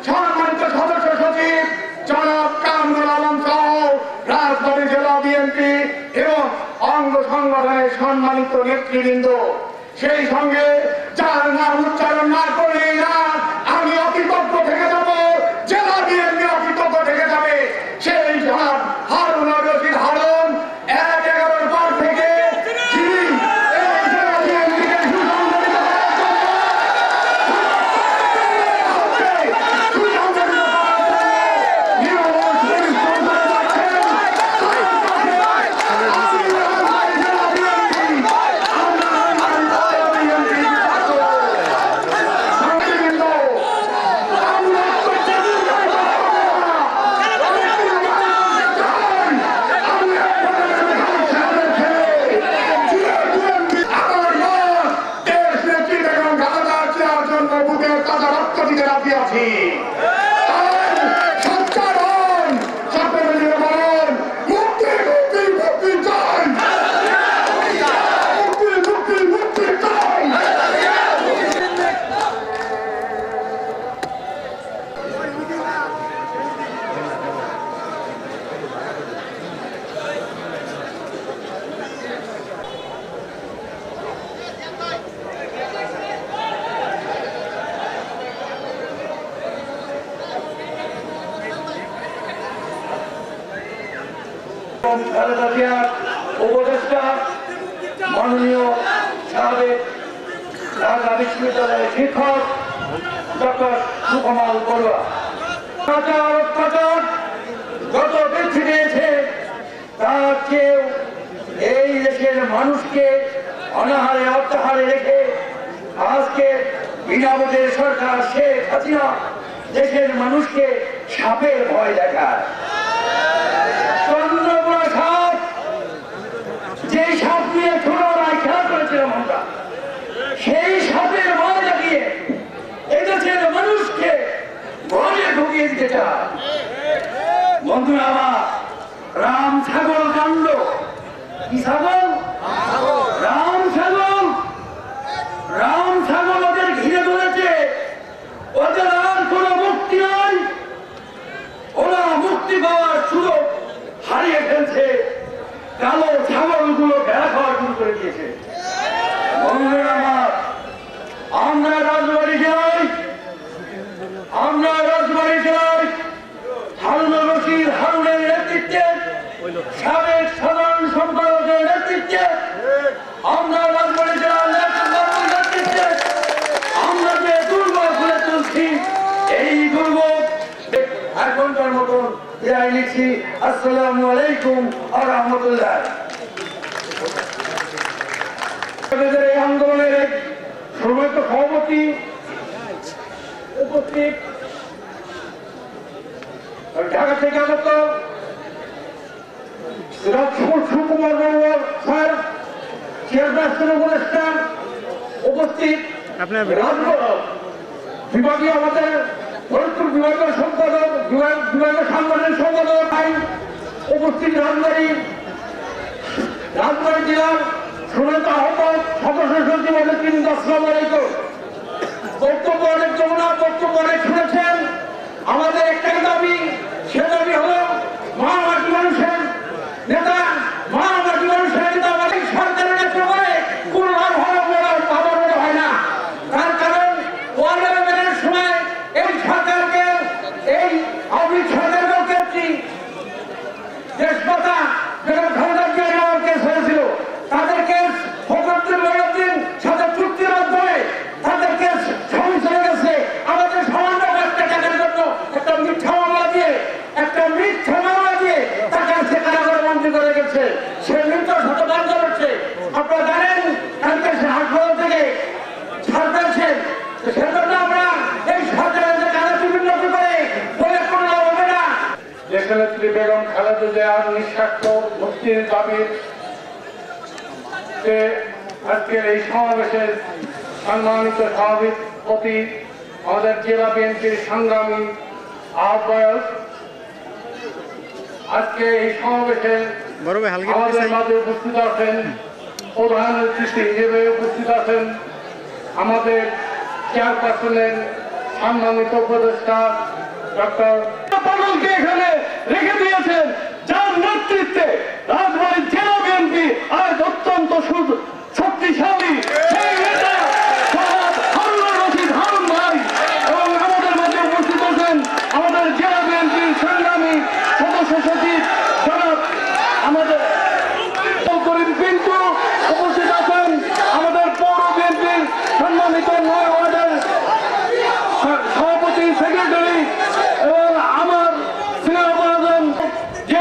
সম্মানিত সদস্য সচিব জনাব কামরুল আলম সহ রাজবাড়ী জেলা বিএনপি এবং অঙ্গ সংগঠনের সম্মানিত নেতৃবৃন্দ, সেই সঙ্গে যার নাম উচ্চারণ না করলেই না আমি অকৃতজ্ঞ থেকে যাব, জেলা বিএনপি অকৃতজ্ঞ থেকে যাবে, সেই জনাব হারুন রশিদ হারুন 1-11 পর থেকে যিনি এই জেলা বিএনপিকে সুসংগঠিত করার জন্য খালেদা জিয়ার উপদেষ্টা মাননীয় সাবেক ঢাকা বিশ্ববিদ্যালয়ের শিক্ষক ডক্টর সুকমাল বড়ুয়া অত্যাচার যত বৃদ্ধি পেয়েছে তার চেয়েও এই দেশের মানুষকে অনাহারে অত্যাহারে রেখে আজকে বিনা ভোটের সরকার শেখ হাসিনা দেশের মানুষকে সাপের ভয় দেখায়। চন্দ্রপুরা সাপ, যে সাপ নিয়ে ছোটবেলায় খেলা করেছিলাম আমরা, সেই সাপের ভয় দেখিয়ে এদেশের মানুষকে ঘরে ঢুকিয়ে দিতে চায়। বন্ধুরা আমার, রাম ছাগল কাণ্ড কি ছাগল? রাম ছাগল। রাম ছাগল ওদের ঘিরে ধরেছে, ওদের আর কোনো মুক্তি নাই। ওরা মুক্তি পাওয়ার সুযোগ হারিয়ে ফেলছে। কালো ছাগলগুলো ভেড়া খাওয়া শুরু করে দিয়েছে। বন্ধুরা আমার, আমরা রাজবাড়ি যাই, হারুনুর রশিদ হারুনের নেতৃত্বে, সাবেক সাধারণ সম্পাদকের নেতৃত্বে আমরা রাজবাড়ি জেলার নেতৃত্বে আমরা যে দুর্গ খুলে তুলছি, এই দুর্গ এখনকার মতন বিদায় নিচ্ছি। আসসালামু আলাইকুম ওয়া রাহমাতুল্লাহ। এই আন্দোলনের সর্বোচ্চ সভাপতি উপস্থিত, ঢাকা থেকে আগত সুকুমার বড়ুয়া স্যার, চেয়ারপারসন উপদেষ্টা উপস্থিত, বিভাগীয় আমাদের ফরিদপুর বিভাগীয় সম্পাদক, বিভাগীয় সাংগঠনিক সম্পাদক উপস্থিত, রাজবাড়ী জেলার সুনেতা আহ্বায়ক সদস্য সচিব অনেকদিন। আসসালামু আলাইকুম। বক্তব্য অনেক যমুনা বক্তব্য অনেক শুনেছেন। আমাদের একটাই দাবি, সে দাবি হল মহামাটি মানুষের নেতা, মহামাটি মানুষের নেতা মানে সরকারের নেতা করে কোন লাভ হবে আমার মনে হয় না। তার কারণ ওয়ার্ডের সময় এই সরকারকে, এই আওয়ামী সরকার বলতে দেশপাতা যেখানে খালেদা জিয়ার কেস হয়েছিল, তাদেরকে সাথে চুক্তির মাধ্যমে তাদেরকে সঙ্গে চলে গেছে। আমাদের সামান্য একটা টাকার জন্য একটা মিথ্যা মামলা দিয়ে তাকে সে কারাগারে বন্দী করে গেছে। সে মৃত্যুর সাথে বাধ্য করছে। আপনারা জানেন কালকে সে হাসপাতাল থেকে ছাড় পেয়েছেন। সেজন্য আমরা এই সরকারের যে কাজে বিভিন্ন করে বলে কোনো লাভ হবে না। দেশনেত্রী বেগম খালেদা জিয়ার নিঃস্বার্থ মুক্তির দাবির আজকের এই সমাবেশের সম্মানিত সভাপতি, আমাদের জেলা বিএনপির সংগ্রামী আহ্বায়ক, আজকে এই সমাবেশে আমাদের মাঝে উপস্থিত আছেন, প্রধান অতিথি হিসেবে উপস্থিত আছেন আমাদের চেয়ারপারসনের সম্মানিত উপদেষ্টা ডক্টর পাগলকে এখানে রেখে দিয়েছেন, যার নেতৃত্বে রাজবাড়ীর জেলা বিএনপি আজ অত্যন্ত শক্তিশালী। সেই নেতা হারুনুর রশিদ হারুন ভাই, এবং আমাদের মাঝে উপস্থিত আছেন আমাদের জেলা বিএনপির সংগ্রামী সদস্য সচিব জনাব আমাদের করিম পিন্টু, উপস্থিত আছেন আমাদের পৌর বিএনপির সম্মানিত ৯ ওয়ার্ডের সভাপতি, সেক্রেটারি এবং আমার সিনিয়র যে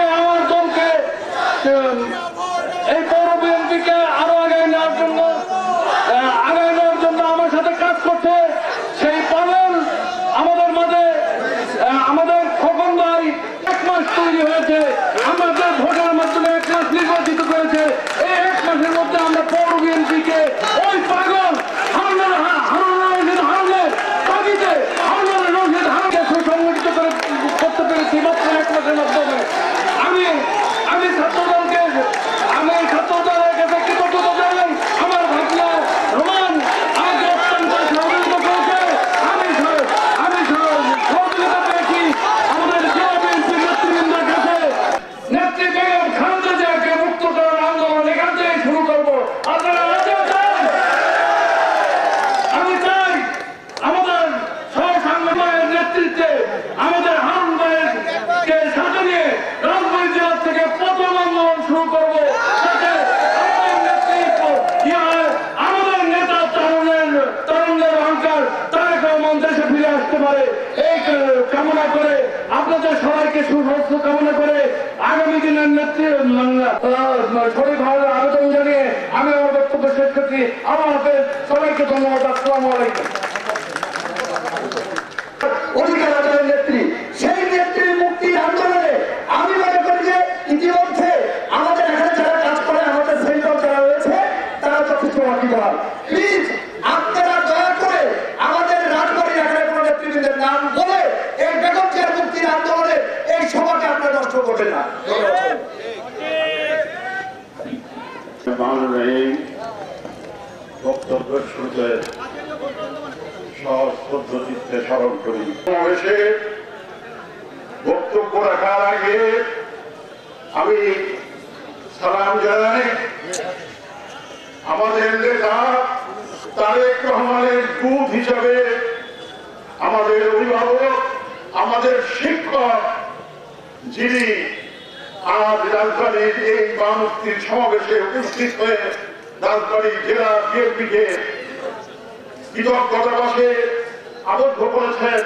দিনের নেত্রী শরীর ভালো আবেদন জানিয়ে আমি আমার বক্তব্য শেষ করছি। আমার হাতে সবাইকে ধন্যবাদ। আসসালামু আলাইকুম। অধিকার আদায়ের নেত্রী, সেই নেত্রীর মুক্তির আন্দোলনে আমি মনে করি যে ইতিমধ্যে আমাদের এখানে যারা কাজ করে, আমাদের সেন্টার যারা রয়েছে, তারা যথেষ্ট অধিকার। প্লিজ আপনারা দয়া করে আমাদের রাজবাড়ির এখানে কোনো নেতৃবৃন্দের নাম বলে এই বেগম জিয়ার মুক্তির আন্দোলনে এই সভাকে আপনারা নষ্ট করবেন না। বক্তব্যের শুরুতে সহজ পদ্ধতিতে স্মরণ করি। সমাবেশে বক্তব্য রাখার আগে আমি সালাম জানাই আমাদের নেতা তারেক রহমানের দূত হিসাবে, আমাদের অভিভাবক, আমাদের শিক্ষক, যিনি আজ রাজধানীর এই মুক্তির সমাবেশে উপস্থিত হয়ে রাজবাড়ী জেলা বিএনপিকে কৃতজ্ঞতাবাসে আবদ্ধ করেছেন।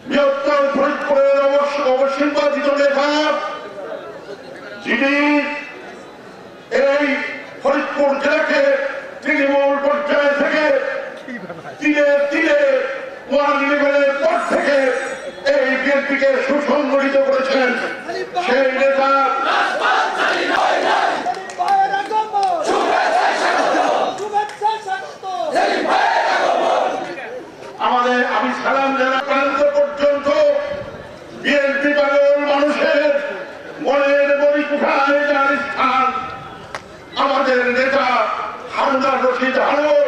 বৃহত্তর ফরিদপুরের অবসংবাদিত নেতা, যিনি এই ফরিদপুর জেলাকে তৃণমূল পর্যায় থেকে তিলে তিলে ওয়ান লেভেলের পর থেকে এই বিএনপিকে সুসংগঠিত করেছেন, সেই নেতা আমাদের আমি সালাম জানা প্রান্ত পর্যন্ত বিএনপি পাগল মানুষের মনের মরিকুঠায় যার স্থান, আমাদের নেতা হামদার রশিদ হারুন,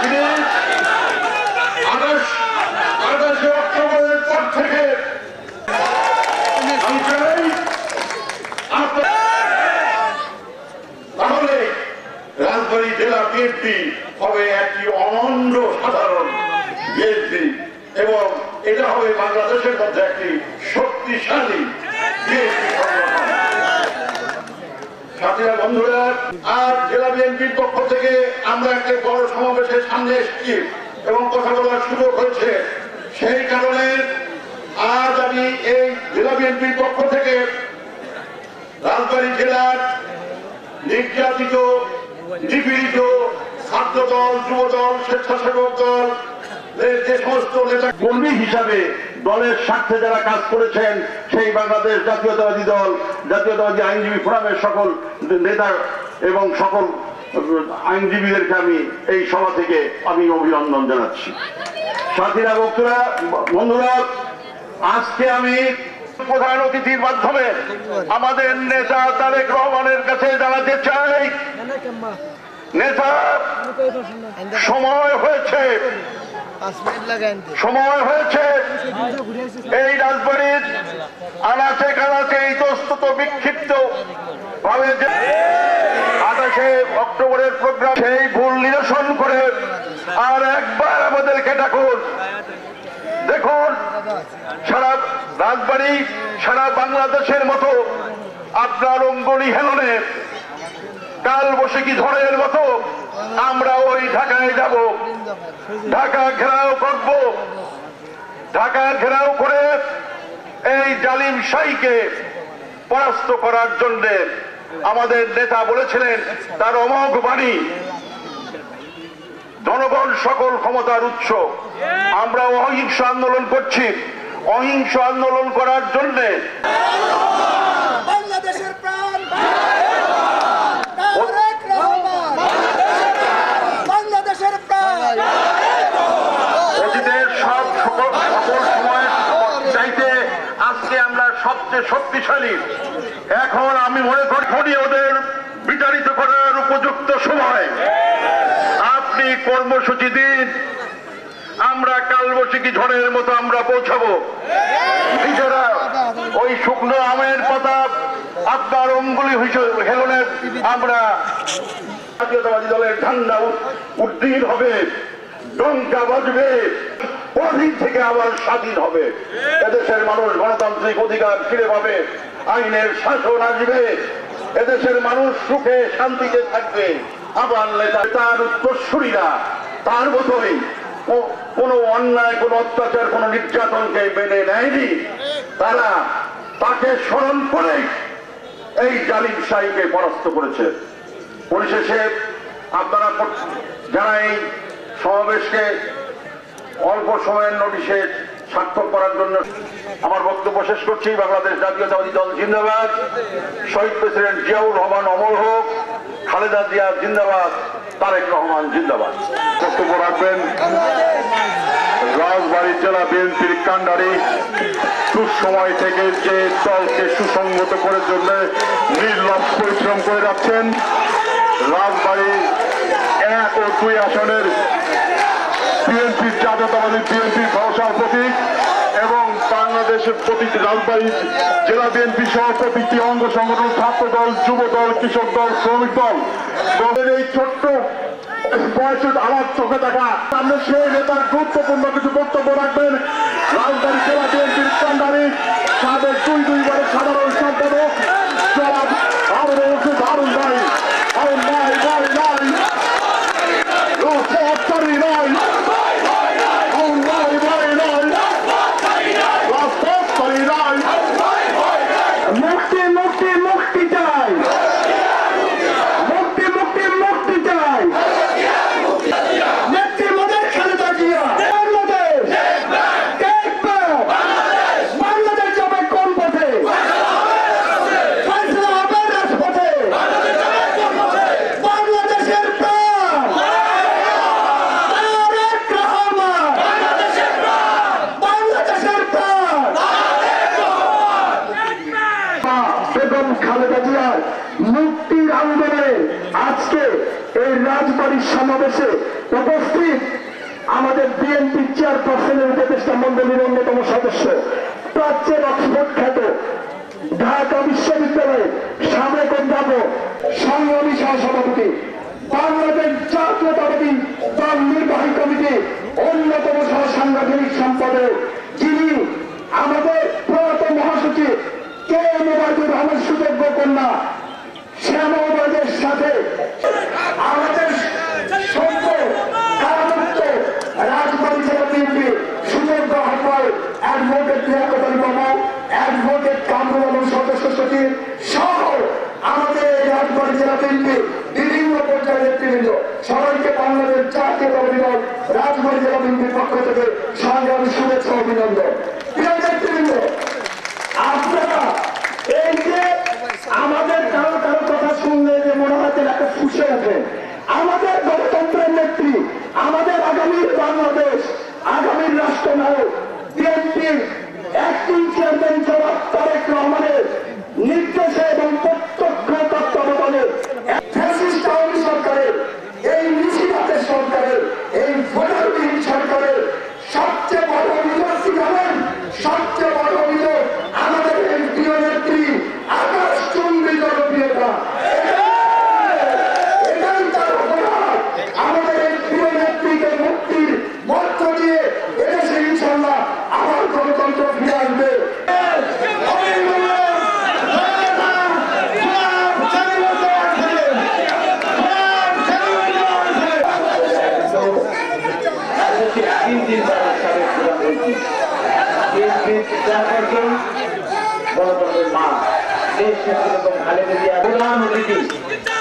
তিনি 28 অক্টোবরের পর থেকে আমি চাই তাহলে রাজবাড়ী জেলা বিএনপি হবে একটি অনন্য সাধারণ বিএনপি এবং এটা হবে বাংলাদেশের মধ্যে একটি শক্তিশালী বিএনপি সংগঠন। সাথীরা, বন্ধুরা, আজ জেলা বিএনপির পক্ষ থেকে আমরা একটা বড় সমাবেশের সামনে এসেছি এবং কথা বলার সুযোগ হয়েছে। সেই কারণে আজ আমি এই জেলা বিএনপির পক্ষ থেকে রাজবাড়ী জেলার নির্যাতিত, নিপীড়িত ছাত্র দল, যুব দল, স্বেচ্ছাসেবক দল, যে সমস্ত নেতা কর্মী হিসাবে দলের স্বার্থে যারা কাজ করেছেন, সেই বাংলাদেশ জাতীয়তাবাদী দল, জাতীয়তাবাদী আইনজীবী ফোরামের সকল নেতা এবং সকল আইনজীবীদেরকে আমি এই সভা থেকে আমি অভিনন্দন জানাচ্ছি। সাথীরা, বন্ধুরা, আজকে আমি প্রধান অতিথির মাধ্যমে আমাদের নেতা তারেক রহমানের কাছে জানাতে চাই, নেতা সময় হয়েছে এই রাজবাড়ির আনাচে কানাচে ইতস্তত বিক্ষিপ্ত ভাবে 28 অক্টোবরের প্রোগ্রাম, সেই ভুল নিরসন করে আর একবার আমাদেরকে ডাকুন। দেখুন, সারা রাজবাড়ী, সারা বাংলাদেশের মতো আপনার অঙ্গলি হেলনে কাল বৈশাখী ঝড়ের মতো আমরা ওই ঢাকায় যাব, ঢাকা ঘেরাও করব, ঢাকা ঘেরাও করে এই জালিম শাহীকে পরাস্ত করার জন্য আমাদের নেতা বলেছিলেন, তার অমোঘ বাণী, জনগণ সকল ক্ষমতার উৎস। আমরা অহিংস আন্দোলন করছি, অহিংস আন্দোলন করার জন্য বাংলাদেশের প্রাণ তারেক রহমান, বাংলাদেশের প্রাণ। অতীতের সকল সময় চাইতে আজকে আমরা সবচেয়ে শক্তিশালী। এখন আমি মনে করি ওদের বিতাড়িত করার উপযুক্ত সময়। আপনি কর্মসূচি দিন, আমরা কালবৈশাখী ঝড়ের মতো আমরা পৌঁছাবো। নিজেরা ওই শুকনো আমের পাতা আপনার অঙ্গুলি হেলনের আমরা জাতীয়তাবাদী দলের ঝান্ডা উদ্দীন হবে, ডঙ্কা বাজবে, পরদিন থেকে আবার স্বাধীন হবে। এদেশের মানুষ গণতান্ত্রিক অধিকার ফিরে পাবে, আইনের শাসন আসবে, এদেশের মানুষ সুখে শান্তিতে থাকবে। আবার তার উত্তরসূরিরা তার মতোই কোনো অন্যায়, কোনো অত্যাচার, কোনো নির্যাতনকে মেনে নেয়নি। তারা তাকে স্মরণ করে এই জালিম শাহীকে পরাস্ত করেছে। পরিশেষে আপনারা যারা এই সমাবেশকে অল্প সময়ের নোটিশে সার্থক করার জন্য আমার বক্তব্য শেষ করছি। বাংলাদেশ জাতীয়তাবাদী দল জিন্দাবাদ, শহীদ প্রেসিডেন্ট জিয়াউর রহমান অমর হোক, খালেদা জিয়া জিন্দাবাদ, তারেক রহমান জিন্দাবাদ। বক্তব্য রাখবেন রাজবাড়ী জেলা বিএনপির কান্ডারি, দুঃসময় থেকে যে দলকে সুসংগত করার জন্য নির্লভ পরিশ্রম করে যাচ্ছেন, রাজবাড়ী 1 ও 2 আসনের বিএনপির জাতীয়তাবাদী বিএনপির ভরসার প্রতীক এবং বাংলাদেশের প্রতিটি রাজবাড়ী জেলা বিএনপি সহ প্রতিটি অঙ্গ সংগঠন, ছাত্র দল, যুব দল, কৃষক দল, শ্রমিক দল, দলের এই ছোট্ট বয়সের আমার চোখে দেখা সামনে সেই নেতার গুরুত্বপূর্ণ কিছু বক্তব্য রাখবেন রাজবাড়ী জেলা বিএনপির কান্ডারি, সাবেক 2 বারের সাধারণ সম্পাদক জনাব হারুন রশিদ হারুন ভাই। হারুন ভাই ভাই ভাই সরকারি নয়, হারুন ভাই ভাই নয়, রাজপথকারী নয়, মুক্তি মুক্তি মুক্তি চাই, মুক্তি মুক্তি মুক্তি চাই। নেত্রী মোদের খালেদা জিয়া, বাংলাদেশ দেখবে, বাংলাদেশ যাবে কোন পথে, ফয়সালা হবে রাজপথে, বাংলাদেশের প্রাণ তারেক রহমান, বাংলাদেশের প্রাণ বেগম খালেদা জিয়ার মুক্তির আন্দোলনে আজকে এই রাজবাড়ির সমাবেশে উপস্থিত আমাদের বিএনপি চেয়ারপারসনের উপদেষ্টা মন্ডলীর অন্যতম সদস্য, প্রাচ্যের অক্সফোর্ড খ্যাত ঢাকা বিশ্ববিদ্যালয়ের সাবেক অধ্যাপক, সংগ্রামী সহসভাপতি, বাংলাদেশ জাতীয়তাবাদী দল নির্বাহী কমিটি অন্যতম সহ সাংগঠনিক সম্পাদক, যিনি আমাদের প্রয়াত মহাসচিব কে এম ওবায়দুর রহমান সুযোগ্য কন্যা শ্যামা ওবায়দের সাথে আমাদের সভ্য কারামুক্ত রাজবাড়ী জেলা বিএনপি সুযোগ্য আহ্বায়ক অ্যাডভোকেট লিয়াকত আলী বাবু, অ্যাডভোকেট কামরুল আলম সদস্য সচিব সহ আমাদের এই রাজবাড়ী জেলা বিএনপি বিভিন্ন পর্যায়ের নেতৃবৃন্দ সবাইকে বাংলাদেশ জাতীয়তাবাদী দল রাজবাড়ী জেলা বিএনপির পক্ষ থেকে সংগ্রামী শুভেচ্ছা অভিনন্দন। প্রিয় নেতৃবৃন্দ, আপনারা এই যে আমাদের কারো কারো কথা শুনলে যে মনে হয় একটা ফুসে ওঠে, আমাদের গণতন্ত্রের নেত্রী, আমাদের আগামীর বাংলাদেশ, আগামীর রাষ্ট্রনায়ক বিএনপির অ্যাক্টিং চেয়ারম্যান জনাব তারেক রহমানের নির্দেশে এবং প্রত্যক্ষ তত্ত্বাবধানে ফ্যাসিস্ট আওয়ামী সরকারের, এই নিশিরাতের সরকারের, এই ভোটারবিহীন সরকারের সবচেয়ে বড় অভিযোগ কি জানেন? সবচেয়ে বড় অভিযোগ আমাদের এই প্রিয় নেত্রী আকাশচুম্বী জনপ্রিয়তা। এটাই তার অপরাধ। আমাদের এই প্রিয় নেত্রীকে মুক্তির মধ্য দিয়ে এদেশে ইনশাল্লাহ আবার গণতন্ত্র ফিরে আসবে। গণতন্ত্রের মা, দেশ এবং খালেদা জিয়া প্রধান অতিথি,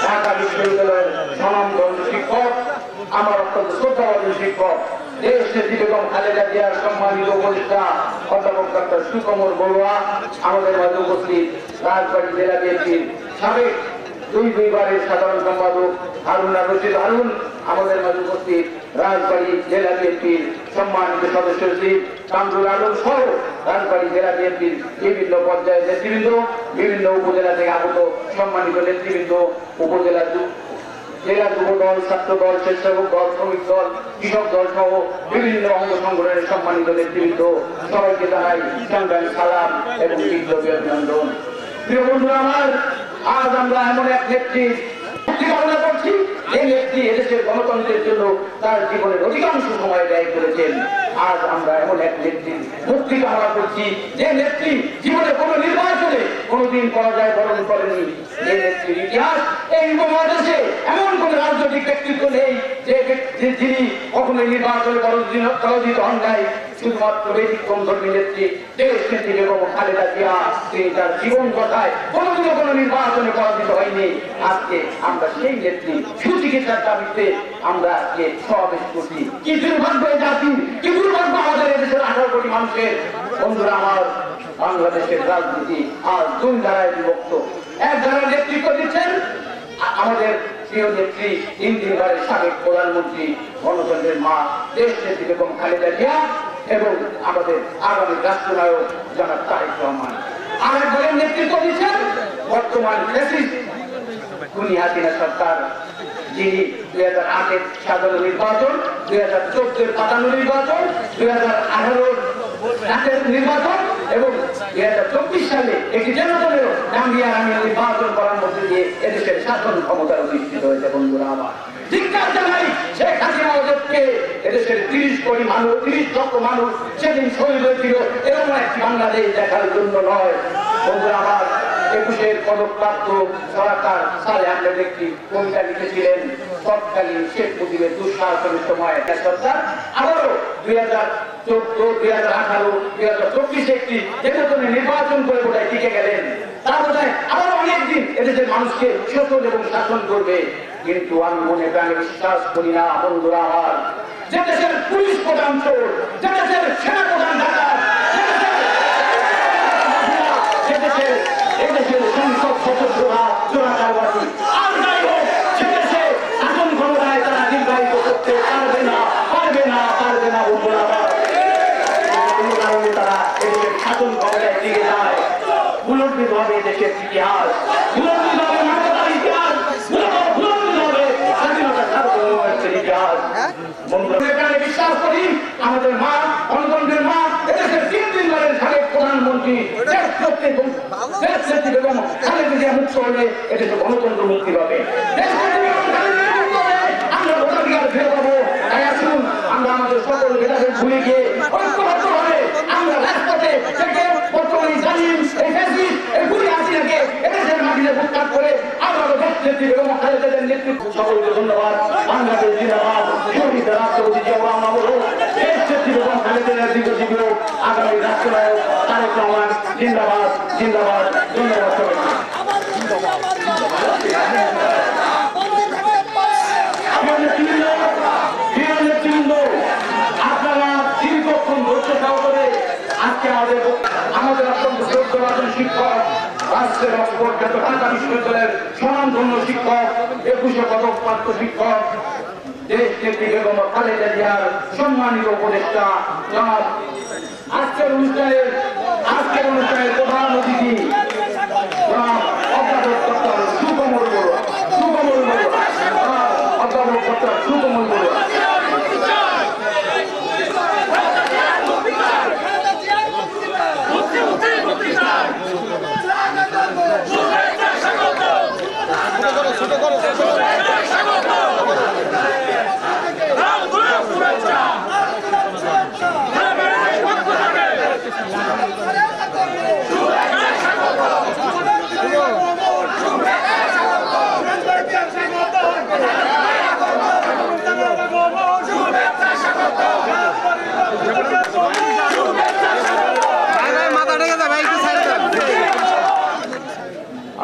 ঢাকা বিশ্ববিদ্যালয়ের স্বনামধন্য শিক্ষক, আমার অত্যন্ত শ্রদ্ধাভাজন শিক্ষক, দেশ নেত্রী বেগম খালেদা জিয়ার সম্মানিত উপদেষ্টা অধ্যাপক ডক্টর সুকমল বড়ুয়া, আমাদের মাঝে উপস্থিত রাজবাড়ী জেলা বিএনপির সাবেক 2 বারের সাধারণ সম্পাদক হারুন রশিদ হারুন, আমাদের মাঝে উপস্থিত রাজবাড়ী জেলা বিএনপির সম্মানিত সদস্য সচিব কামরুল আলম সহ রাজবাড়ী জেলা বিএনপির বিভিন্ন পর্যায়ের নেতৃবৃন্দ, বিভিন্ন উপজেলা থেকে আগত সম্মানিত নেতৃবৃন্দ, উপজেলা জেলা যুব দল, ছাত্র দল, স্বেচ্ছাসেবক দল, শ্রমিক দল, কৃষক দল সহ বিভিন্ন অঙ্গ সংগঠনের সম্মানিত নেতৃবৃন্দ, সবাইকে জানাই সংগ্রামী সালাম এবং বিপ্লবী অভিনন্দন। প্রিয় বন্ধুরা আমার, আজ আমরা এমন এক নেত্রী মুক্তি কামনা করছি, এই নেত্রী এদেশের গণতন্ত্রের জন্য তার জীবনের অধিকাংশ সময় ব্যয় করেছেন। আজ আমরা এমন এক নেত্রী মুক্তি কামনা করছি, যে নেত্রী জীবনে কোনো নির্বাচনে কোনোদিন পরাজয় বরণ করেনি। এই নেত্রীর ইতিহাস এই উপমহাদেশে এমন কোন রাজনৈতিক ব্যক্তিত্ব নেই যে যিনি কখনোই নির্বাচনে পরাজিত হন নাই। শুধুমাত্র ব্যতিক্রম ধর্মী নেত্রী দেশ নেত্রী বেগম খালেদা জিয়া, তিনি তার জীবন কথায় কোনোদিনও কোনো নির্বাচনে পরাজিত হয়নি। আজকে আমরা সেই নেত্রী সুচিকিৎসার দাবিতে আমরা আজকে সমাবেশ করছি। কি দুর্ভাগ্য এই জাতি, কি দুর্ভাগ্য আমাদের এদেশের 18 কোটি মানুষের। বন্ধুরা আমার, বাংলাদেশের রাজনীতি আজ দুই ধারায় বিভক্ত। এক ধারার নেতৃত্ব দিচ্ছেন আমাদের প্রিয় নেত্রী, 3 বারের সাবেক প্রধানমন্ত্রী, গণতন্ত্রের মা, দেশ নেত্রী বেগম খালেদা জিয়া এবং আমাদের আগামী রাষ্ট্রনায়ক জনাব তারেক রহমান। আরেক দলের নেতৃত্ব দিচ্ছেন বর্তমান ফ্যাসিস্ট খুনি হাসিনা সরকার, যিনি 2008-এর সাধারণ নির্বাচন, 2014-এর পাতানো নির্বাচন, 2018-র রাতের নির্বাচন এবং 2024 সালে একটি জনগণের নির্বাচন করার মধ্যে দিয়ে এদেশের শাসন ক্ষমতার অধিষ্ঠিত হয়েছে। বন্ধুরা আমার, ধিক্কার জানাই শেখ হাসিনা ওদেরকে। এদেশের 30 কোটি মানুষ, 30 লক্ষ মানুষ সেদিন শহীদ হয়েছিল এরকম একটি বাংলাদেশ দেখার জন্য নয়। বন্ধুরা আমার, 21-এর পদকপ্রাপ্ত সরকার সালে আহমেদ একটি কবিতা লিখেছিলেন, তৎকালীন শেখ মুজিবের দুঃশাসনের সময় সরকার আবারও 2014, 2018, 2024 একটি নির্বাচনে নির্বাচন করে বোধহয় টিকে গেলেন। তা বোধহয় আবার অনেকদিন এদেশের মানুষকে শোষণ এবং শাসন করবে। কিন্তু আমি মনে প্রাণে বিশ্বাস করি না। বন্ধুরা আমার, যে দেশের পুলিশ প্রধান চোর, যে দেশের সেনা প্রধান ডাকাত, যে দেশের এদেশের সংসদ সদস্যরা চোরাকারবারি, আর যাই হোক সে দেশে শাসন ক্ষমতায় তারা নির্বাহিত করতে পারবে না, পারবে না, পারবে না। বন্ধুরা আমার, কোনো কারণে তারা এদেশের শাসন ক্ষমতায় টিকে যায়। বুলন্দিত হবে দেশের ইতিহাস, বুলন্দিত হবে মানবতার ইতিহাস, বুলন্দিত হবে স্বাধীনতা সার্বভৌমত্বের ইতিহাস। বন্ধুরা, বিশ্বাস করি আমাদের মা, গণতন্ত্রের মা, এদেশের 3 বারের সাবেক প্রধানমন্ত্রী দেশ নেত্রী বেগম খালেদা জিয়া মুক্ত হলে এদেশে গণতন্ত্র মুক্তি পাবে। আমরা ভোটাধিকার ফিরে পাবো। তাই আসুন আমরা আমাদের সকল ভেদাভেদ ভুলে গিয়ে ঐক্যবদ্ধ হবে আমরা রাজপথে থেকে বর্তমানে জালিম এই ফ্যাসিস্ট এই খুনি হাসিনাকে এদেশের মাটিতে উৎখাত করে আমরা দেশ নেত্রী বেগম খালেদা জিয়ার নেতৃত্ব। সকলকে ধন্যবাদ। বাংলাদেশ জিন্দাবাদ, শহীদ রাষ্ট্রপতি জিয়াউর রহমান বলুন, দেশ নেত্রী বেগম খালেদা জিয়ার দীর্ঘজীবী হোক, আগামী রাষ্ট্রনায়ক তারেক রহমান জিন্দাবাদ, জিন্দাবাদ। ধন্যবাদ সবাইকে। আপনারা দীর্ঘক্ষণ ধৈর্য সহকারে আজকে আমাদের অত্যন্ত শ্রদ্ধাভাজন শিক্ষক, রাষ্ট্রের প্রখ্যাত ঢাকা বিশ্ববিদ্যালয়ের স্বনামধন্য শিক্ষক, 21 পদকপ্রাপ্ত শিক্ষক, দেশ নেত্রী বেগম খালেদা জিয়ার সম্মানিত উপদেষ্টা জনাব, আজকের অনুষ্ঠানের প্রধান অতিথি জনাব অধ্যাপক ডক্টর সুকমল বড়ুয়া, অধ্যাপক ডক্টর সুকমল বড়ুয়া।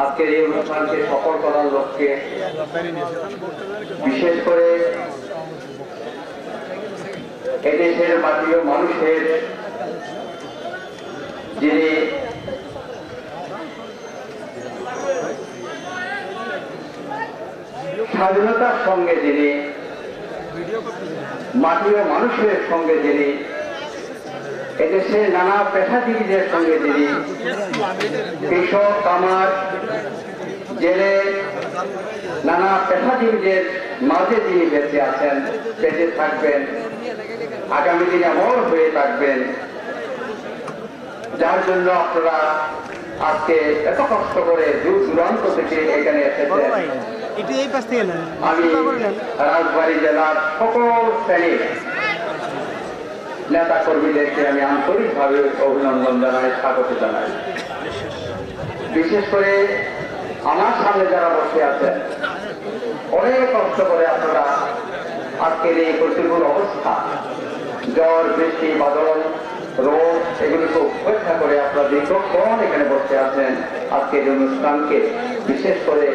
আজকের এই অনুষ্ঠানকে সফল করার লক্ষ্যে বিশেষ করে এদেশের মাটির মানুষের যিনি স্বাধীনতার সঙ্গে, যিনি মাটির মানুষের সঙ্গে, যিনি এদেশের নানা পেশাজীবীদের সঙ্গে, যিনি কৃষক, কামার, জেলে, নানা পেশাজীবীদের মাঝে যিনি বেঁচে আছেন, বেঁচে থাকবেন, আগামী দিনে অমর হয়ে থাকবেন, যার জন্য আপনারা আজকে এত কষ্ট করে দূর দূরান্ত থেকে এখানে এসেছেন। আমি রাজবাড়ী জেলার সকল শ্রেণীর নেতা কর্মীদেরকে আমি আন্তরিকভাবে অভিনন্দন জানাই, স্বাগত জানাই। বিশেষ করে আমার সামনে যারা বসে আছেন, অনেক কষ্ট করে আপনারা আজকের এই প্রতিকূল অবস্থা, ঝড়, বৃষ্টি, বাদল, রোগ এগুলিকে উপেক্ষা করে আপনারা দীর্ঘক্ষণ এখানে বসে আছেন আজকের এই অনুষ্ঠানকে, বিশেষ করে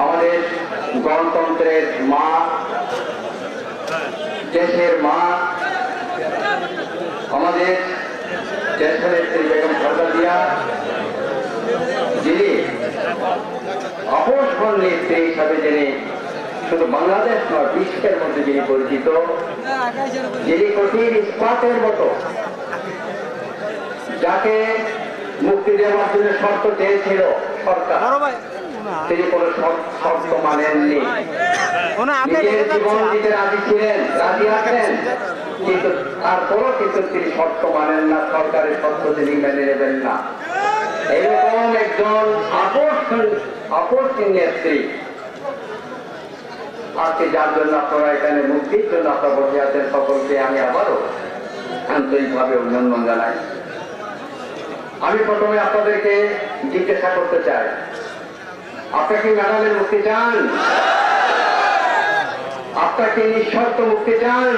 আমাদের গণতন্ত্রের মা, দেশের মা, আমাদের দেশনেত্রী বেগম খালেদা জিয়া, যিনি অপসরণ নেত্রী হিসাবে যিনি শুধু বাংলাদেশ নয় বিশ্বের মধ্যে যিনি পরিচিত, যিনি কঠিন ইস্পাতের মতো, যাকে মুক্তি দেওয়ার জন্য শর্ত চেয়েছিল সরকার, তিনি কোন শর্ত মানেননি, নিজের জীবন দিতে রাজি ছিলেন, রাজি আছেন, কিন্তু তারপরও কিন্তু তিনি শর্ত মানেন না, সরকারের শর্ত তিনি মেনে নেবেন না। এরকম একজন আপসহীন নেত্রী আজকে, যার জন্য আপনারা এখানে মুক্তির জন্য আপনারা বসে আছেন, সকলকে আমি আবারও আন্তরিকভাবে অভিনন্দন জানাই। আমি প্রথমে আপনাদেরকে জিজ্ঞাসা করতে চাই, আপনারা কি ম্যাডামের মুক্তি চান? আপনারা কি নিঃশর্ত মুক্তি চান?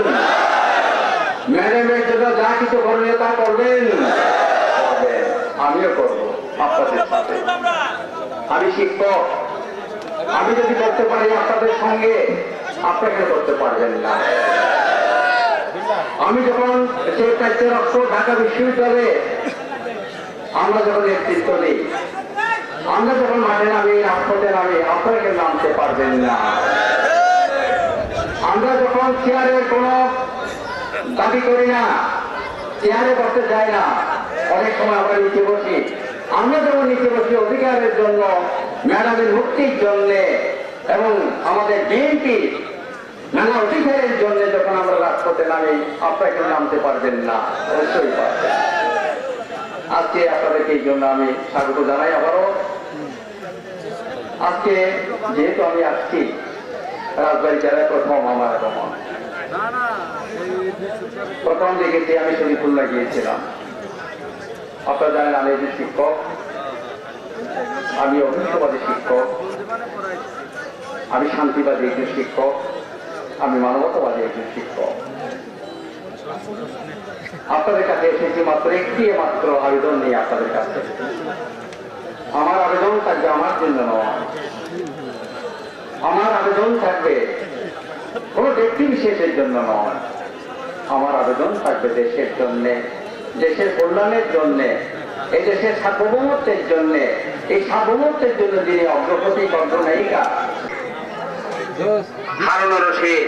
ম্যাডামের জন্য যা কিছু করণীয় তা করবেন, আমিও করবো আপনাদের সাথে। আমি শিক্ষক, আমি যদি করতে পারি আপনাদের সঙ্গে, আপনাকে করতে পারবেন না। আমি যখন সেই কাজের অর্থ ঢাকা বিশ্ববিদ্যালয়ে আমরা যখন নেতৃত্ব দিই, আমরা যখন মাঠে নামি, রাজপথে নামি, আপনাকে নামতে পারবেন না। আমরা যখন চেয়ারের কোন দাবি করি না, চেয়ারে বসতে যাই না, অনেক সময় আমরা নিচে বসি। আমরা যখন নিচে বসি অধিকারের জন্য, ম্যাডামের মুক্তির জন্য এবং আমাদের বিএনপি নানা অধিকারের জন্য যখন আমরা রাজপথে নামি, আপনাকে নামতে পারবেন না, অবশ্যই পারবেন। আজকে আপনাদেরকে এই জন্য আমি স্বাগত জানাই আবারও। আজকে যেহেতু আমি আসছি রাজবাড়ী জেলায় প্রথম আমার ভ্রমণ, প্রথম দেখেছি আমি শরীফুল্লাহ গিয়েছিলাম। আপনারা জানেন আমি একজন শিক্ষক, আমি অহিংসবাদী শিক্ষক, আমি শান্তিবাদী একজন শিক্ষক, আমি মানবতাবাদী একজন শিক্ষক। আপনাদের কাছে এসেছি মাত্র একটি মাত্র আবেদন নিয়ে আপনাদের কাছে। আমার আবেদন থাকবে আমার জন্য নয়, আমার আবেদন থাকবে কোন ব্যক্তি বিশেষের জন্য নয়, আমার আবেদন থাকবে দেশের জন্য, দেশের কল্যাণের জন্য, এই দেশের সার্বভৌমত্বের জন্য, এই সার্বভৌমত্বের জন্য যিনি অগ্রগতি অগ্রনায়িকা হারুন রশিদ,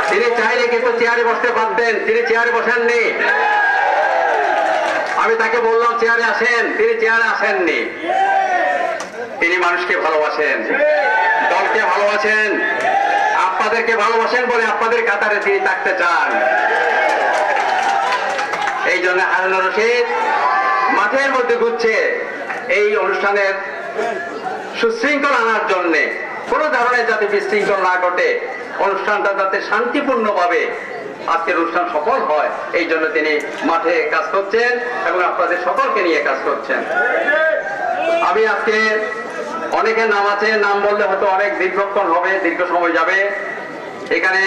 তিনি চাইলে কিন্তু চেয়ারে বসতে পারতেন, তিনি চেয়ারে বসেননি। আমি তাকে বললাম চেয়ারে আসেন, তিনি চেয়ারে আসেননি। তিনি মানুষকে ভালোবাসেন, দলকে ভালোবাসেন, আপনাদেরকে ভালোবাসেন বলে আপনাদের কাতারে তিনি থাকতে চান। এই জন্য হারুন রশিদ মাঠের মধ্যে ঘুরছে এই অনুষ্ঠানের সুশৃঙ্খল আনার জন্য, কোন ধরনের যাতে বিশৃঙ্খল না ঘটে, অনুষ্ঠানটা যাতে শান্তিপূর্ণভাবে আজকের অনুষ্ঠান সফল হয়, এই জন্য তিনি মাঠে কাজ করছেন এবং আপনাদের সকলকে নিয়ে কাজ করছেন। আমি আজকে অনেকের নাম আছে, নাম বললে হয়তো অনেক দীর্ঘক্ষণ হবে, দীর্ঘ সময় যাবে। এখানে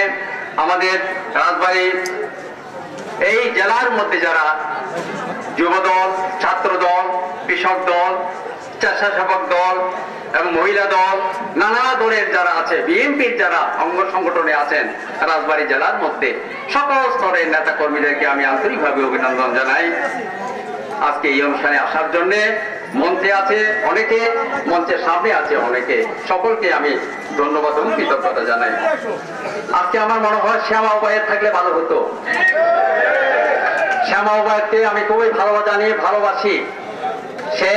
আমাদের রাজবাড়ী এই জেলার মধ্যে যারা যুবদল, ছাত্র দল, কৃষক দল, স্বেচ্ছাসেবক দল এবং মহিলা দল, নানা দলের যারা আছে, বিএনপির যারা অঙ্গ সংগঠনে আছেন রাজবাড়ী জেলার মধ্যে, সকল স্তরের নেতা কর্মীদেরকে আমি আন্তরিকভাবে অভিনন্দন জানাই আজকে এই অনুষ্ঠানে আসার জন্য। মঞ্চে আছে অনেকে, মঞ্চের সামনে আছে অনেকে, সকলকে আমি ধন্যবাদ এবং কৃতজ্ঞতা জানাই। আজকে আমার মনে হয় শ্যামা উপায়ের থাকলে ভালো হতো। শ্যামা উপায়কে আমি খুবই ভালোবাসি। সে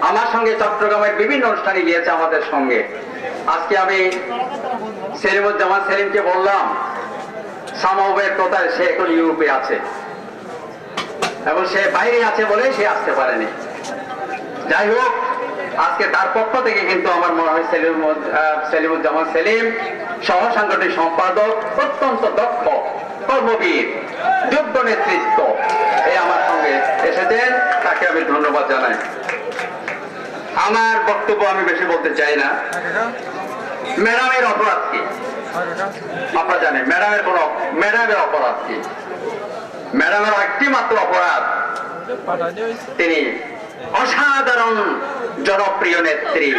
আমার সঙ্গে চট্টগ্রামের বিভিন্ন অনুষ্ঠানে গিয়েছে আমাদের সঙ্গে। আজকে আমি সেলিমুজ্জামান সেলিমকে বললাম শ্যামা উপায়ের কোথায়, সে এখন ইউরোপে আছে এবং সে বাইরে আছে বলে সে আসতে পারেনি। যাই হোক, আজকে তার পক্ষ থেকে কিন্তু আমার মনে হয় সেলিমুজ্জামান সেলিম সহ সাংগঠনিক সম্পাদক, অত্যন্ত দক্ষ কর্মবীর, যোগ্য নেতৃত্ব, এই আমার সঙ্গে এসেছেন, তাকে আমি ধন্যবাদ জানাই। আমার বক্তব্য আমি বেশি বলতে চাই না। ম্যাডামের অপরাধ কি? আপনারা জানেন ম্যাডামের অপরাধ কি? ম্যাডামের একটি মাত্র অপরাধ, তিনি অসাধারণ জনপ্রিয় নেত্রী।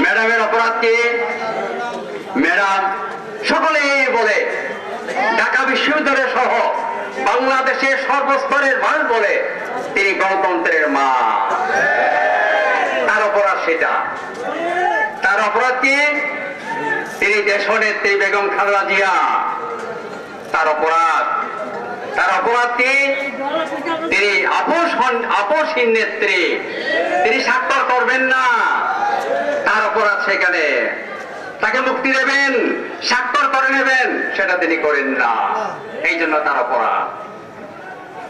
ম্যাডামের অপরাধ কি? ম্যাডাম সকলেই বলে, ঢাকা বিশ্ববিদ্যালয় সহ বাংলাদেশের সর্বস্তরের মানুষ বলে তিনি গণতন্ত্রের মা। তার অপরাধ সেটা। তার অপরাধ কি? তিনি দেশনেত্রী বেগম খালেদা জিয়া। তার অপরাধ কি? তিনি আপোষহীন নেত্রী, তিনি স্বাক্ষর করবেন না। তার অপরাধ সেখানে। তাকে মুক্তি দেবেন, স্বাক্ষর করে নেবেন, সেটা তিনি করেন না, এই জন্য তার অপরাধ।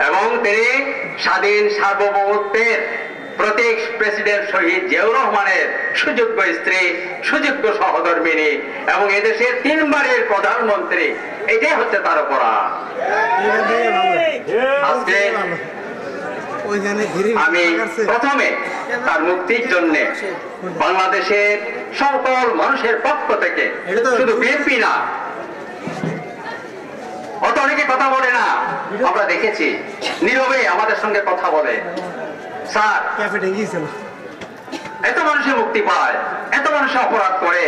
এবং তিনি স্বাধীন সার্বভৌমত্বের প্রতীক প্রেসিডেন্ট শহীদ জিয়াউর রহমানের সুযোগ্য স্ত্রী, সুযোগ্য সহধর্মিনী এবং এদেশের 3 বারের প্রধানমন্ত্রী। এটাই হচ্ছে তার অপরাধ। আজকে আমি প্রথমে তার মুক্তির জন্য বাংলাদেশের সকল মানুষের পক্ষ থেকে, শুধু বিএনপি না, অত অনেকে কথা বলে না, আমরা দেখেছি নীরবে আমাদের সঙ্গে কথা বলে, স্যার এত মানুষের মুক্তি পায়, এত মানুষের অপরাধ করে,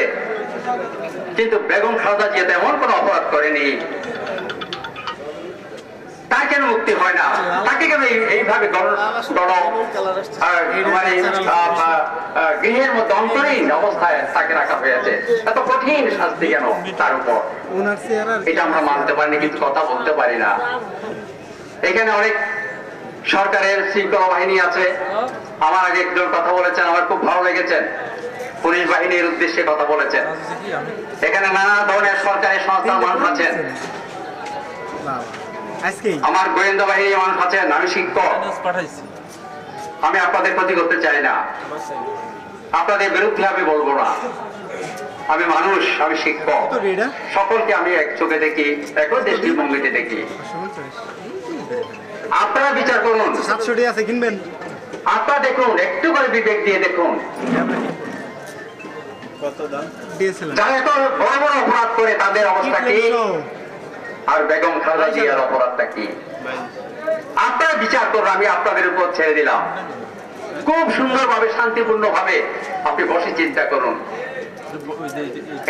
কিন্তু বেগম খালেদা জিয়া তেমন কোনো অপরাধ করেনি। তার কেন মুক্তি হয় না? তাকে কেন এইভাবে গৃহের মধ্যে অন্তরীণ অবস্থায় তাকে রাখা হয়েছে? এত কঠিন শাস্তি কেন তার উপর? এটা আমরা মানতে পারিনি, কিন্তু কথা বলতে পারি না। এখানে অনেক সরকারের শৃঙ্খলা বাহিনী আছে। আমার আগে একজন কথা বলেছেন, আমার খুব ভালো লেগেছেন, পুলিশ বাহিনীর উদ্দেশ্যে কথা বলেছেন। এখানে নানা ধরনের সরকারি সংস্থার মানুষ আছেন, আমার গোয়েন্দা বাহিনীর মানুষ আছেন, আমি শিক্ষক। আমি আপনাদের ক্ষতি করতে চাই না, আপনাদের বিরুদ্ধে আমি বলবো না। আমি মানুষ, আমি শিক্ষক, সকলকে আমি এক চোখে দেখি, একই দৃষ্টিভঙ্গিতে দেখি। আপনারা বিচার করুন, 700 আছে কিনবেন। আপনারা দেখুন, একটু করে বিবেক দিয়ে দেখুন। যারা এত বড় বড় অপরাধ করে তাদের অবস্থা কি, আর বেগম খালেদা জিয়ার অপরাধটা কি? আপনারা বিচার করুন, আমি আপনাদের উপর ছেড়ে দিলাম। খুব সুন্দরভাবে, শান্তিপূর্ণ ভাবে আপনি বসে চিন্তা করুন।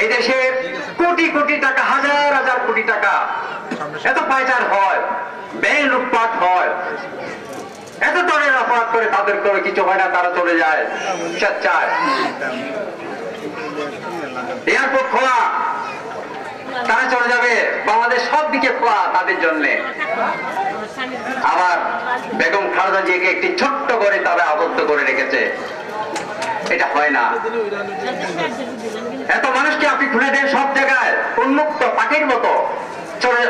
এই দেশের কোটি কোটি টাকা, হাজার হাজার কোটি টাকা এত পাচার হয়, ব্যাংক লুটপাট হয়, এত ধরনের অপরাধ করে তাদের করে কিছু হয় না, তারা চলে যায় স্বেচ্ছায়। এয়ারপোর্ট খোলা, তারা চলে যাবে, বাংলাদেশ সব দিকে খোলা তাদের জন্য। আবার বেগম খালেদা জিয়াকে একটি ছোট্ট করে তারা আবদ্ধ করে রেখেছে, এটা হয় না। এত মানুষকে আপনি খুলে দেন সব জায়গায়, উন্মুক্ত পাখির মতো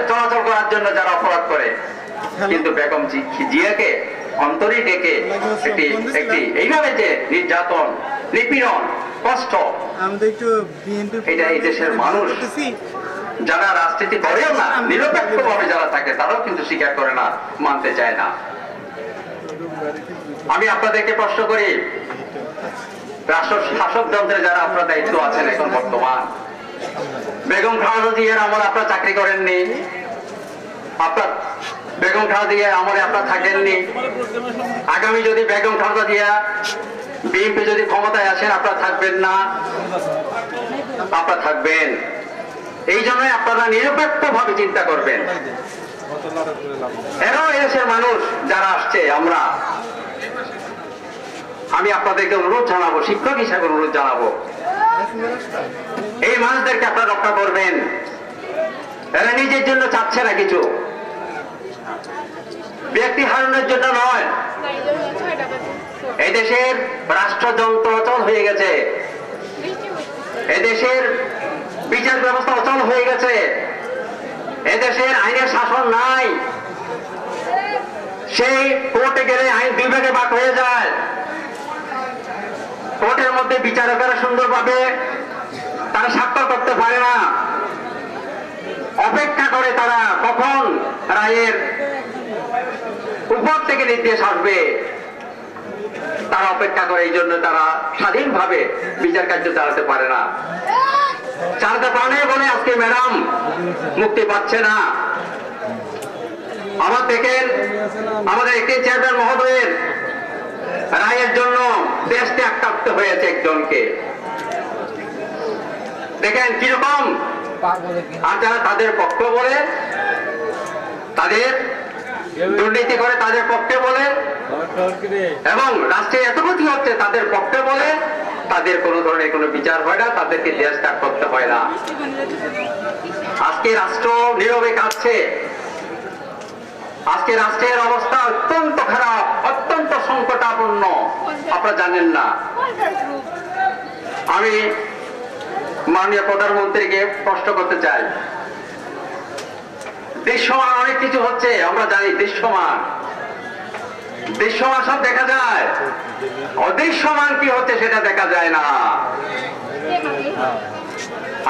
চলাচল করার জন্য যারা অপরাধ করে, কিন্তু বেগম জিয়াকে অন্তরে ডেকে একটি এইভাবে যে নির্যাতন, নিপীড়ন, কষ্ট, এটা এই দেশের মানুষ যারা রাজনীতি করেও না, নিরপেক্ষ ভাবে যারা থাকে, তারাও কিন্তু স্বীকার করে না, মানতে চায় না। আমি আপনাদেরকে প্রশ্ন করি, রাষ্ট্র শাসক যন্ত্রে যারা আপনার দায়িত্ব আছেন এখন বর্তমান, বেগম খালেদা জিয়ার আমলে আপনারা চাকরি করেননি, আপনার বেগম খালেদা জিয়ার আমলে আপনারা থাকেননি। আগামী যদি বেগম খালেদা জিয়া, বিএনপি যদি ক্ষমতায় আসেন, আপনারা থাকবেন না? আপনারা থাকবেন। এই জন্যই আপনারা নিরপেক্ষ ভাবে চিন্তা করবেন। এরাও এদেশের মানুষ যারা আসছে, আমি আপনাদেরকে অনুরোধ জানাবো, শিক্ষক হিসাবে অনুরোধ জানাবো, এই মানুষদেরকে আপনারা রক্ষা করবেন। এরা নিজের জন্য চাচ্ছে না কিছু, ব্যক্তি হারানোর জন্য নয়। এদেশের রাষ্ট্রযন্ত্র অচল হয়ে গেছে, এদেশের বিচার ব্যবস্থা অচল হয়ে গেছে, এদেশের আইনের শাসন নাই। সেই কোর্টে গেলে আইন 2 ভাগে ভাগ হয়ে যায়। কোর্টের মধ্যে বিচারকেরা সুন্দরভাবে তারা স্বাক্ষর করতে পারে না, অপেক্ষা করে তারা কখন রায়ের উপর থেকে নির্দেশ আসবে, তারা অপেক্ষা করে। এই জন্য তারা স্বাধীনভাবে বিচার কার্য চালাতে পারে না। চারটা প্রাণে বলে আজকে ম্যাডাম মুক্তি পাচ্ছে না। আবার দেখেন আমাদের একটি চেয়ারম্যান মহোদয়ের রায়ের জন্য দেশ ত্যাগ করতে হয়েছে একজনকে। দেখেন কিরকম, আর যারা তাদের পক্ষ বলে, তাদের দুর্নীতি করে তাদের পক্ষে বলে, এবং রাষ্ট্রে এত ক্ষতি হচ্ছে তাদের পক্ষে বলে, তাদের কোনো ধরনের কোনো বিচার হয় না, তাদেরকে দেশ ত্যাগ করতে হয় না। আজকে রাষ্ট্র নীরবে কাঁদছে। আজকে রাষ্ট্রের অবস্থা অত্যন্ত খারাপ, অত্যন্ত সংকটাপন্ন, আপনারা জানেন না। আমি মাননীয় প্রধানমন্ত্রীকে প্রশ্ন করতে চাই, দৃশ্যমান অনেক কিছু হচ্ছে, আমরা জানি দৃশ্যমান সব দেখা যায়, অদৃশ্যমান কি হচ্ছে সেটা দেখা যায় না।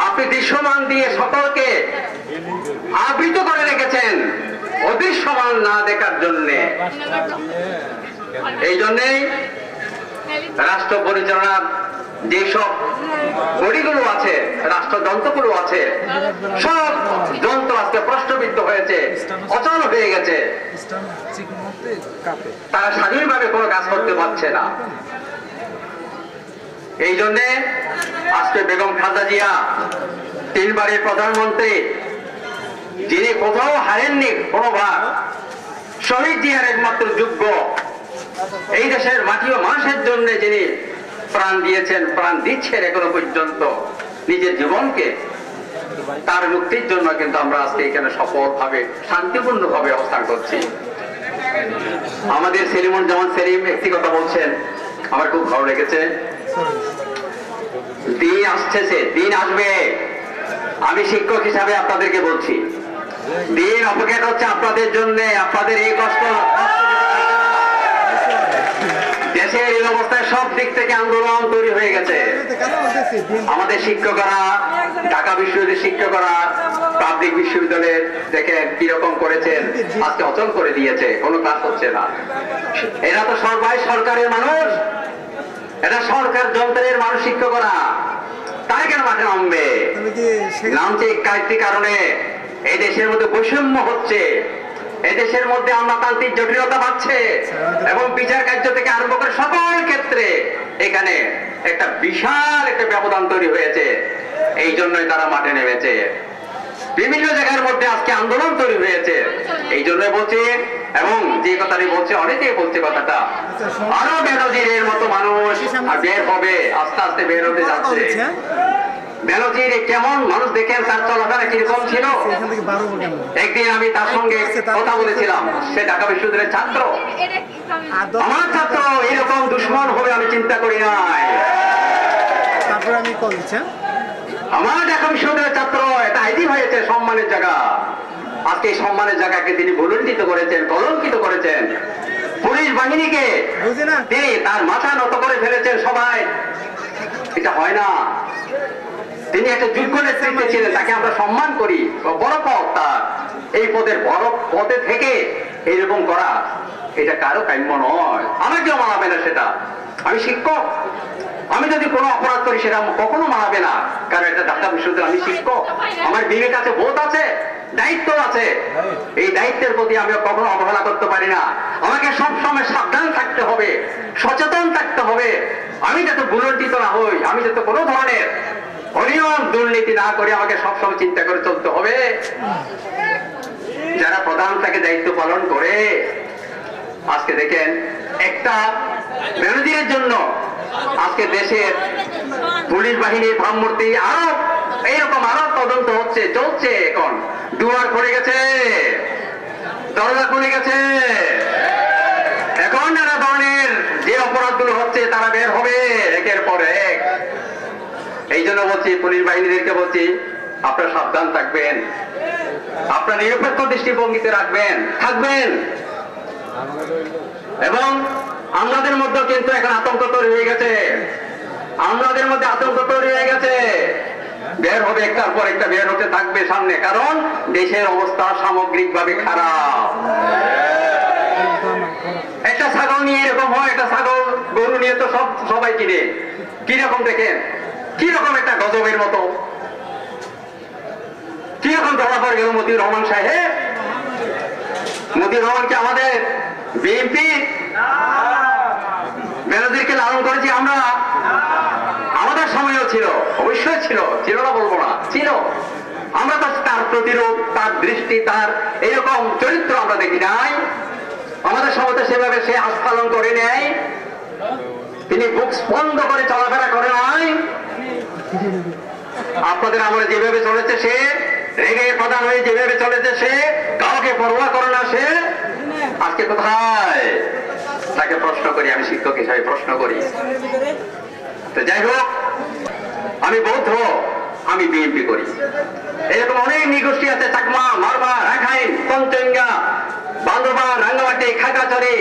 আপনি দৃশ্যমান দিয়ে সকলকে আবৃত করে রেখেছেন অদৃশ্যমান না দেখার জন্যে। এই জন্যেই রাষ্ট্র পরিচালনার যেসব বডিগুলো আছে, রাষ্ট্রযন্ত্রগুলো আছে, সব যন্ত্র আজকে প্রশ্নবিদ্ধ হয়েছে, অচল হয়ে গেছে। তারা স্বাধীনভাবে কোনো কাজ করতে পারছে না। এই জন্যে আজকে বেগম খালেদা জিয়া, তিনবারের প্রধানমন্ত্রী, যিনি কোথাও হারেননি কোনোবার, শহীদ জিয়ার একমাত্র যোগ্য, এই দেশের মাটি ও মানুষের জন্য যিনি প্রাণ দিয়েছেন, প্রাণ দিচ্ছেন এখনো পর্যন্ত নিজের জীবনকে, তার মুক্তির জন্য কিন্তু আমরা আজকে এখানে সফলভাবে শান্তিপূর্ণভাবে অবস্থান করছি। আমাদের সেলিমুজ্জামান সেলিম একটি কথা বলছেন, আমার খুব ভালো লেগেছে। দিন আসছে, দিন আসবে, আমি শিক্ষক হিসাবে আপনাদেরকে বলছি, দিন অপেক্ষা করছে আপনাদের জন্য। আপনাদের এই কষ্ট, দেশের এই অবস্থায় সব দিক থেকে আন্দোলন তৈরি হয়ে গেছে। আমাদের শিক্ষকরা, ঢাকা বিশ্ববিদ্যালয়ের শিক্ষকরা, পাবলিক বিশ্ববিদ্যালয়ের দেখেন কিরকম করেছেন, আজকে অচল করে দিয়েছে, কোনো ক্লাস হচ্ছে না। এরা তো সবাই সরকারের মানুষ, এটা সরকার যন্ত্রের মানুষ শিক্ষকরা, তাই কেন মাঠে নামবে? নামছে কয়েকটি কারণে। এই দেশের মধ্যে বৈষম্য হচ্ছে, এদেশের মধ্যে আমলাতান্ত্রিক জটিলতা বাড়ছে, এবং বিচার কার্য থেকে আরম্ভ করে সকল ক্ষেত্রে এখানে একটা বিশাল একটা ব্যবধান তৈরি হয়েছে। এই জন্যই তারা মাঠে নেমেছে। বিভিন্ন জায়গার মধ্যে আজকে আন্দোলন তৈরি হয়েছে। এই জন্যই বলছি, এবং যে কথাটি বলছে অনেকেই বলছে কথাটা, আরো বেনজিরের মতো মানুষ বের হবে, আস্তে আস্তে বের হতে যাচ্ছে। বেনজির কেমন মানুষ দেখেন, তার চলাফেরা কিরকম ছিল। একদিন আমি তার সঙ্গে কথা বলেছিলাম, সে ঢাকা বিশ্ববিদ্যালয়ের ছাত্র। আমার ছাত্র এরকম দুশ্মন হবে আমি চিন্তা করি নাই। তারপরে আমি কল দিচ্ছি। আমার ঢাকা বিশ্ববিদ্যালয়ের ছাত্র, এটা আইডি হয়েছে সম্মানের জায়গা। আজকে এই সম্মানের জায়গাকে তিনি ভুলুণ্ঠিত করেছেন, কলঙ্কিত করেছেন। পুলিশ বাহিনীকে তিনি তার মাথা নত করে ফেলেছেন সবাই। এটা হয় না। তিনি একটা যোগ্য নেতৃত্বে ছিলেন, তাকে আমরা সম্মান করি, বড় পদ তার। এই পদের বড় পদে থেকে এইরকম করা, এটা কারো কাম্য নয়। আমাকেও মানাবে না সেটা। আমি শিক্ষক, আমি যদি কোনো অপরাধ করি সেটা কখনো মানাবে না, কারণ এটা ঢাকা বিশ্ববিদ্যালয়, আমি শিক্ষক, আমার বিবেক আছে, বোধ আছে, দায়িত্ব আছে। এই দায়িত্বের প্রতি আমি কখনো অবহেলা করতে পারি না। আমাকে সবসময় সাবধান থাকতে হবে, সচেতন থাকতে হবে। আমি যাতে ভুলুণ্ঠিত না হই, আমি যাতে কোনো ধরনের অনিয়ম দুর্নীতি না করে আমাকে সবসময় চিন্তা করে চলতে হবে। যারা প্রধান তাকে দায়িত্ব পালন করে, আজকে দেখেন একটা বেনজিরের জন্য আজকে দেশের পুলিশ বাহিনীর ভাবমূর্তি আরো এইরকম আরো তদন্ত হচ্ছে, চলছে। এখন দুয়ার খুলে গেছে, দরজা খুলে গেছে। এখন নানা ধরনের যে অপরাধগুলো হচ্ছে তারা বের হবে একের পর এক। এই জন্য বলছি, পুলিশ বাহিনীদেরকে বলছি, আপনারা সাবধান থাকবেন, আপনারা নিরপেক্ষ দৃষ্টিভঙ্গিতে থাকবেন। এবং আমাদের মধ্যে কিন্তু এখন আতঙ্ক তৈরি হয়ে গেছে, আমাদের মধ্যে আতঙ্ক তৈরি হয়ে গেছে। বের হবে, একটার পর একটা বের হতে থাকবে সামনে, কারণ দেশের অবস্থা সামগ্রিকভাবে খারাপ। একটা ছাগল নিয়ে এরকম হয়, একটা ছাগল গরু নিয়ে তো সবাই কিনে, কিরকম দেখেন, কিরকম একটা গজবের মতো। এখন ধরা পড়ে গেল মতিউর রহমান সাহেব। মতিউর রহমানকে আমাদের বিএনপি বেনজিরকে লালন করেছি আমরা, আমাদের সময়ও ছিল, অবশ্যই ছিল, ছিল না বলবো না, ছিল। আমরা তো তার প্রতিরূপ, তার দৃষ্টি, তার এরকম চরিত্র আমরা দেখি নাই। আমাদের সমাজে সেভাবে সে আস্ফালন করে নেয়, তিনি বুক স্পন্দ করে চলাফেরা করে নাই। আপনাদের আমলে যেভাবে চলেছে সে, রেগে প্রধান হয়ে যেভাবে চলেছে সে, কাউকে পরোয়া করে না সে, আজকে কোথায়? তাকে প্রশ্ন করি, আমি শিক্ষক হিসাবে প্রশ্ন করি। তো যাই হোক, আমি বৌদ্ধ, আমি বিএনপি করি। এরকম অনেক নিগোষ্ঠী আছে, চাকমা, মারমা, রাখাইন, পঞ্চঙ্গা, বান্দরবান, রাঙ্গামাটি, খাগড়াছড়ি,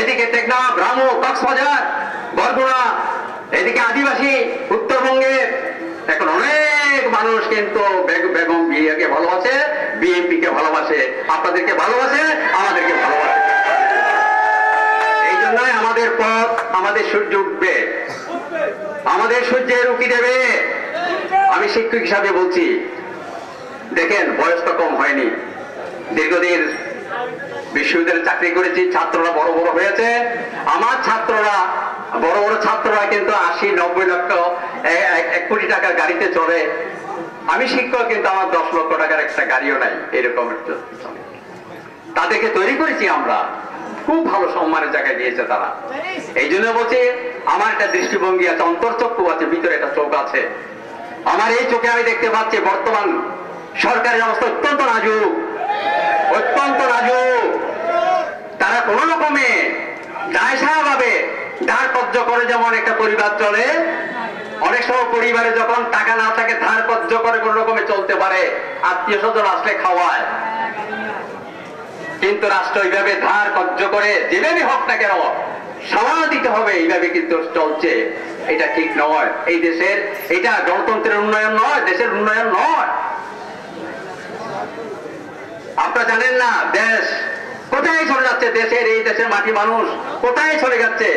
এদিকে টেকনাফ, রামু, কক্সবাজার, বরগুনা, এদিকে আদিবাসী, উত্তরবঙ্গের এখন অনেক মানুষ কিন্তু বেগম জিয়াকে ভালোবাসে, বিএনপি কে ভালোবাসে, আপনাদেরকে ভালোবাসে, আমাদেরকে ভালোবাসে। এই জন্যই আমাদের পথ, আমাদের সূর্য উঠবে, আমাদের সূর্যের উকি দেবে। আমি শিক্ষক হিসাবে বলছি, দেখেন বয়স তো কম হয়নি, দীর্ঘদিন বিশ্ববিদ্যালয়ে চাকরি করেছি, ছাত্ররা বড় বড় হয়েছে। আমার ছাত্ররা, বড় বড় ছাত্ররা কিন্তু 80-90 লক্ষ, 1 কোটি টাকার গাড়িতে চড়ে। আমি শিক্ষক, কিন্তু আমার 10 লক্ষ টাকার একটা গাড়িও নাই, এরকম। তাদেরকে তৈরি করেছি আমরা, খুব ভালো সম্মানের জায়গায় দিয়েছে তারা। এই জন্য বলছি, আমার একটা দৃষ্টিভঙ্গি আছে, অন্তর্চক্ষু আছে, ভিতরে একটা চোখ আছে। আমার এই চোখে আমি দেখতে পাচ্ছি বর্তমান সরকারের অবস্থা অত্যন্ত নাজুক, অত্যন্ত নাজুক। তারা কোন রকমে দায়সাভাবে ধার কর্য করে, যেমন একটা পরিবার চলে, অনেক সময় পরিবারে যখন টাকা না থাকে ধার কর্য করে কোন রকমে চলতে পারে, আত্মীয় স্বজন আসলে খাওয়ায়। কিন্তু রাষ্ট্র এইভাবে ধার কর্য করে যেভাবে হোক না কেন সামাল দিতে হবে, এইভাবে কিন্তু চলছে। এটা ঠিক নয়। এই দেশের, এটা গণতন্ত্রের উন্নয়ন নয়, দেশের উন্নয়ন নয়। আপনারা জানেন না দেশ কোথায় চলে যাচ্ছে, দেশের, এই দেশের মাটি মানুষ কোথায় চলে যাচ্ছে।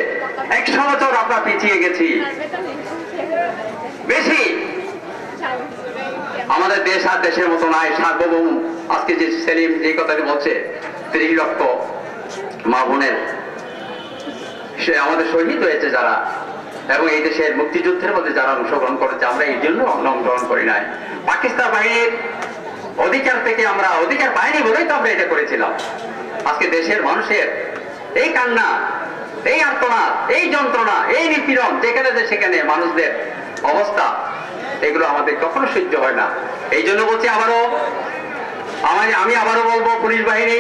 100 বছর আমরা পিছিয়ে গেছি বেশি। আমাদের দেশ আর দেশের মতো নাই, সার্বভৌম। আজকে যে সেলিম যে কথাটি বলছে, 30 লক্ষ মা বোনের, সে আমাদের শহীদ হয়েছে যারা, এবং এই দেশের মুক্তিযুদ্ধের মধ্যে যারা অংশগ্রহণ করেছে, আমরা এই জন্য অংশগ্রহণ করি নাই। পাকিস্তান বাহিনীর অধিকার থেকে আমরা, অধিকার বাহিনী বলেই তো আমরা এটা করেছিলাম। আজকে দেশের মানুষের এই কান্না, এই আর্তনাদ, এই যন্ত্রণা, এই নিপীড়ন, যেখানে সেখানে মানুষদের অবস্থা, এগুলো আমাদের কখনো সহ্য হয় না। এই জন্য বলছি আবারও, আমি আবারও বলবো, পুলিশ বাহিনী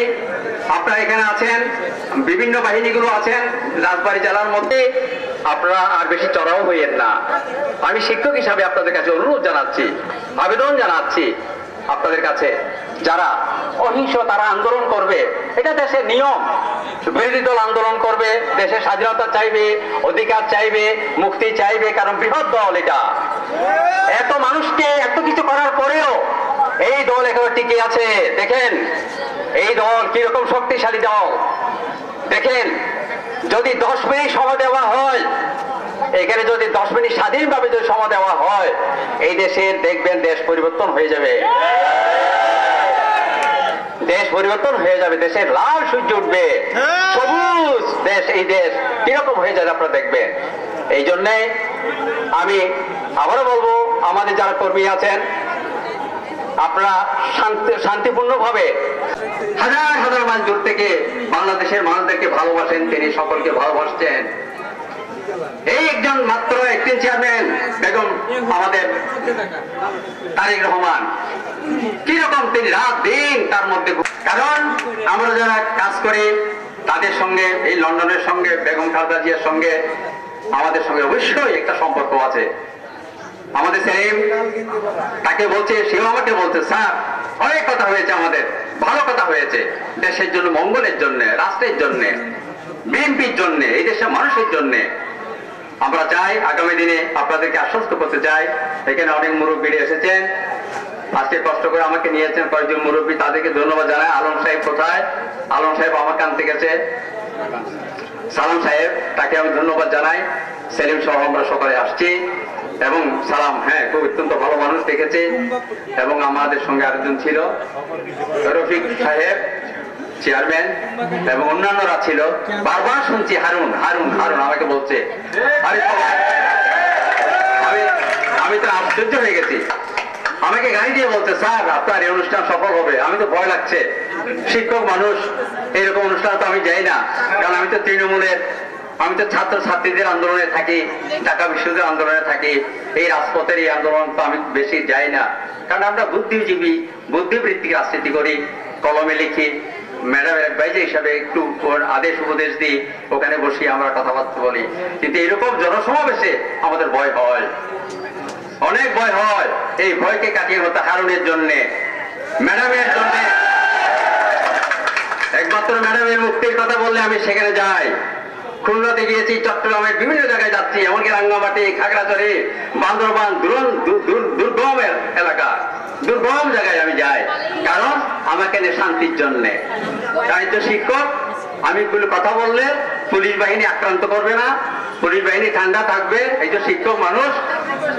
আপনারা এখানে আছেন, বিভিন্ন বাহিনীগুলো আছেন রাজবাড়ী জেলার মধ্যে, আপনারা আর বেশি চড়াও হইয়েন না। আমি শিক্ষক হিসাবে আপনাদের কাছে অনুরোধ জানাচ্ছি, আবেদন জানাচ্ছি আপনাদের কাছে, যারা অহিংস তারা আন্দোলন করবে, এটা দেশের নিয়ম। বিরোধী দল আন্দোলন করবে, দেশের স্বাধীনতা চাইবে, অধিকার চাইবে, মুক্তি চাইবে, কারণ বৃহৎ দল এটা। এত মানুষকে এত কিছু করার পরেও এই দল এখানে টিকে আছে। দেখেন এই দল কিরকম শক্তিশালী দল। দেখেন, যদি 10 মিনিট সময় দেওয়া হয়, এখানে যদি 10 মিনিট স্বাধীনভাবে যদি সময় দেওয়া হয়, এই দেশের দেখবেন দেশ পরিবর্তন হয়ে যাবে, দেশ পরিবর্তন হয়ে যাবে, দেশের লাল সূর্য উঠবে, সবুজ দেশ, এই দেশ কিরকম হয়ে যাবে আপনারা দেখবেন। এই জন্যে আমি আবারও বলবো, আমাদের যারা কর্মী আছেন, আপনারা শান্তিপূর্ণভাবে, হাজার হাজার মাইল দূর থেকে বাংলাদেশের মানুষদেরকে ভালোবাসেন, তিনি সকলকে ভালোবাসছেন। এই একজন মাত্র একদিন চেয়ারম্যান বেগম আমাদের তারেক রহমান, কিরকম তিনি রাত দিন তার মধ্যে, কারণ আমরা যারা কাজ করি তাদের সঙ্গে, এই লন্ডনের সঙ্গে, বেগম খালেদা জিয়ার সঙ্গে আমাদের সঙ্গে অবশ্যই একটা সম্পর্ক আছে। আমাদের সেলিম তাকে বলছে, সেও আমাকে বলছে, স্যার অনেক কথা হয়েছে, আমাদের ভালো কথা হয়েছে, দেশের জন্য, মঙ্গলের জন্য, রাষ্ট্রের জন্য, বিএনপির জন্য, এই দেশের মানুষের জন্য। আমরা চাই আগামী দিনে আপনাদেরকে আশ্বস্ত করতে চাই, এখানে অনেক মুরব্বীরা এসেছেন, আজকে কষ্ট করে আমাকে নিয়েছেন কয়েকজন মুরব্বী, তাদেরকে ধন্যবাদ জানাই। আলম সাহেব কোথায়? আলম সাহেব আমাকে আনতে গেছে। সালাম সাহেব, তাকে আমি ধন্যবাদ জানাই। সেলিম সহ আমরা সকালে আসছি। এবং সালাম, হ্যাঁ খুব অত্যন্ত ভালো মানুষ দেখেছে। এবং আমাদের সঙ্গে আরেকজন ছিল রফিক সাহেব চেয়ারম্যান, এবং অন্যান্যরা ছিল। বারবার শুনছি হারুন হারুন হারুন আমাকে বলছে। আরে আমি তো আশ্চর্য হয়ে গেছি। আমাকে গাড়ি দিয়ে বলছে, স্যার আপনার এই অনুষ্ঠান সফল হবে। আমি তো ভয় লাগছে, শিক্ষক মানুষ, এরকম অনুষ্ঠান তো আমি যাই না, কারণ আমি তো তৃণমূলের, আমি তো ছাত্র ছাত্রীদের আন্দোলনে থাকি, ঢাকা বিশ্ববিদ্যালয়ের আন্দোলনে থাকি। এই রাজপথের এই আন্দোলন তো আমি বেশি যাই না, কারণ আমরা বুদ্ধিজীবী, বুদ্ধিবৃত্তিক রাজনীতি করি, কলমে লিখি, ম্যাডাম অ্যাডভাইজার হিসাবে একটু আদেশ উপদেশ দিই, ওখানে বসি আমরা কথাবার্তা বলি। কিন্তু এরকম জনসমাবেশে আমাদের ভয় হয়, অনেক ভয় হয়। এই ভয়কে কাটিয়ে হতো হারুনের জন্য, ম্যাডামের জন্য। একমাত্র ম্যাডামের মুক্তির কথা বললে আমি সেখানে যাই। খুলনাতে গিয়েছি, চট্টগ্রামের বিভিন্ন জায়গায় যাচ্ছি, এমনকি রাঙ্গামাটি, খাগড়াছড়ি, বান্দরবান, দুর্গম এলাকা, দুর্গম জায়গায় আমি যাই, কারণ আমাকে শান্তির জন্যে। তাই তো শিক্ষক, আমি কোনো কথা বললে পুলিশ বাহিনী আক্রান্ত করবে না, পুলিশ বাহিনী ঠান্ডা থাকবে। এই যে শিক্ষক মানুষ,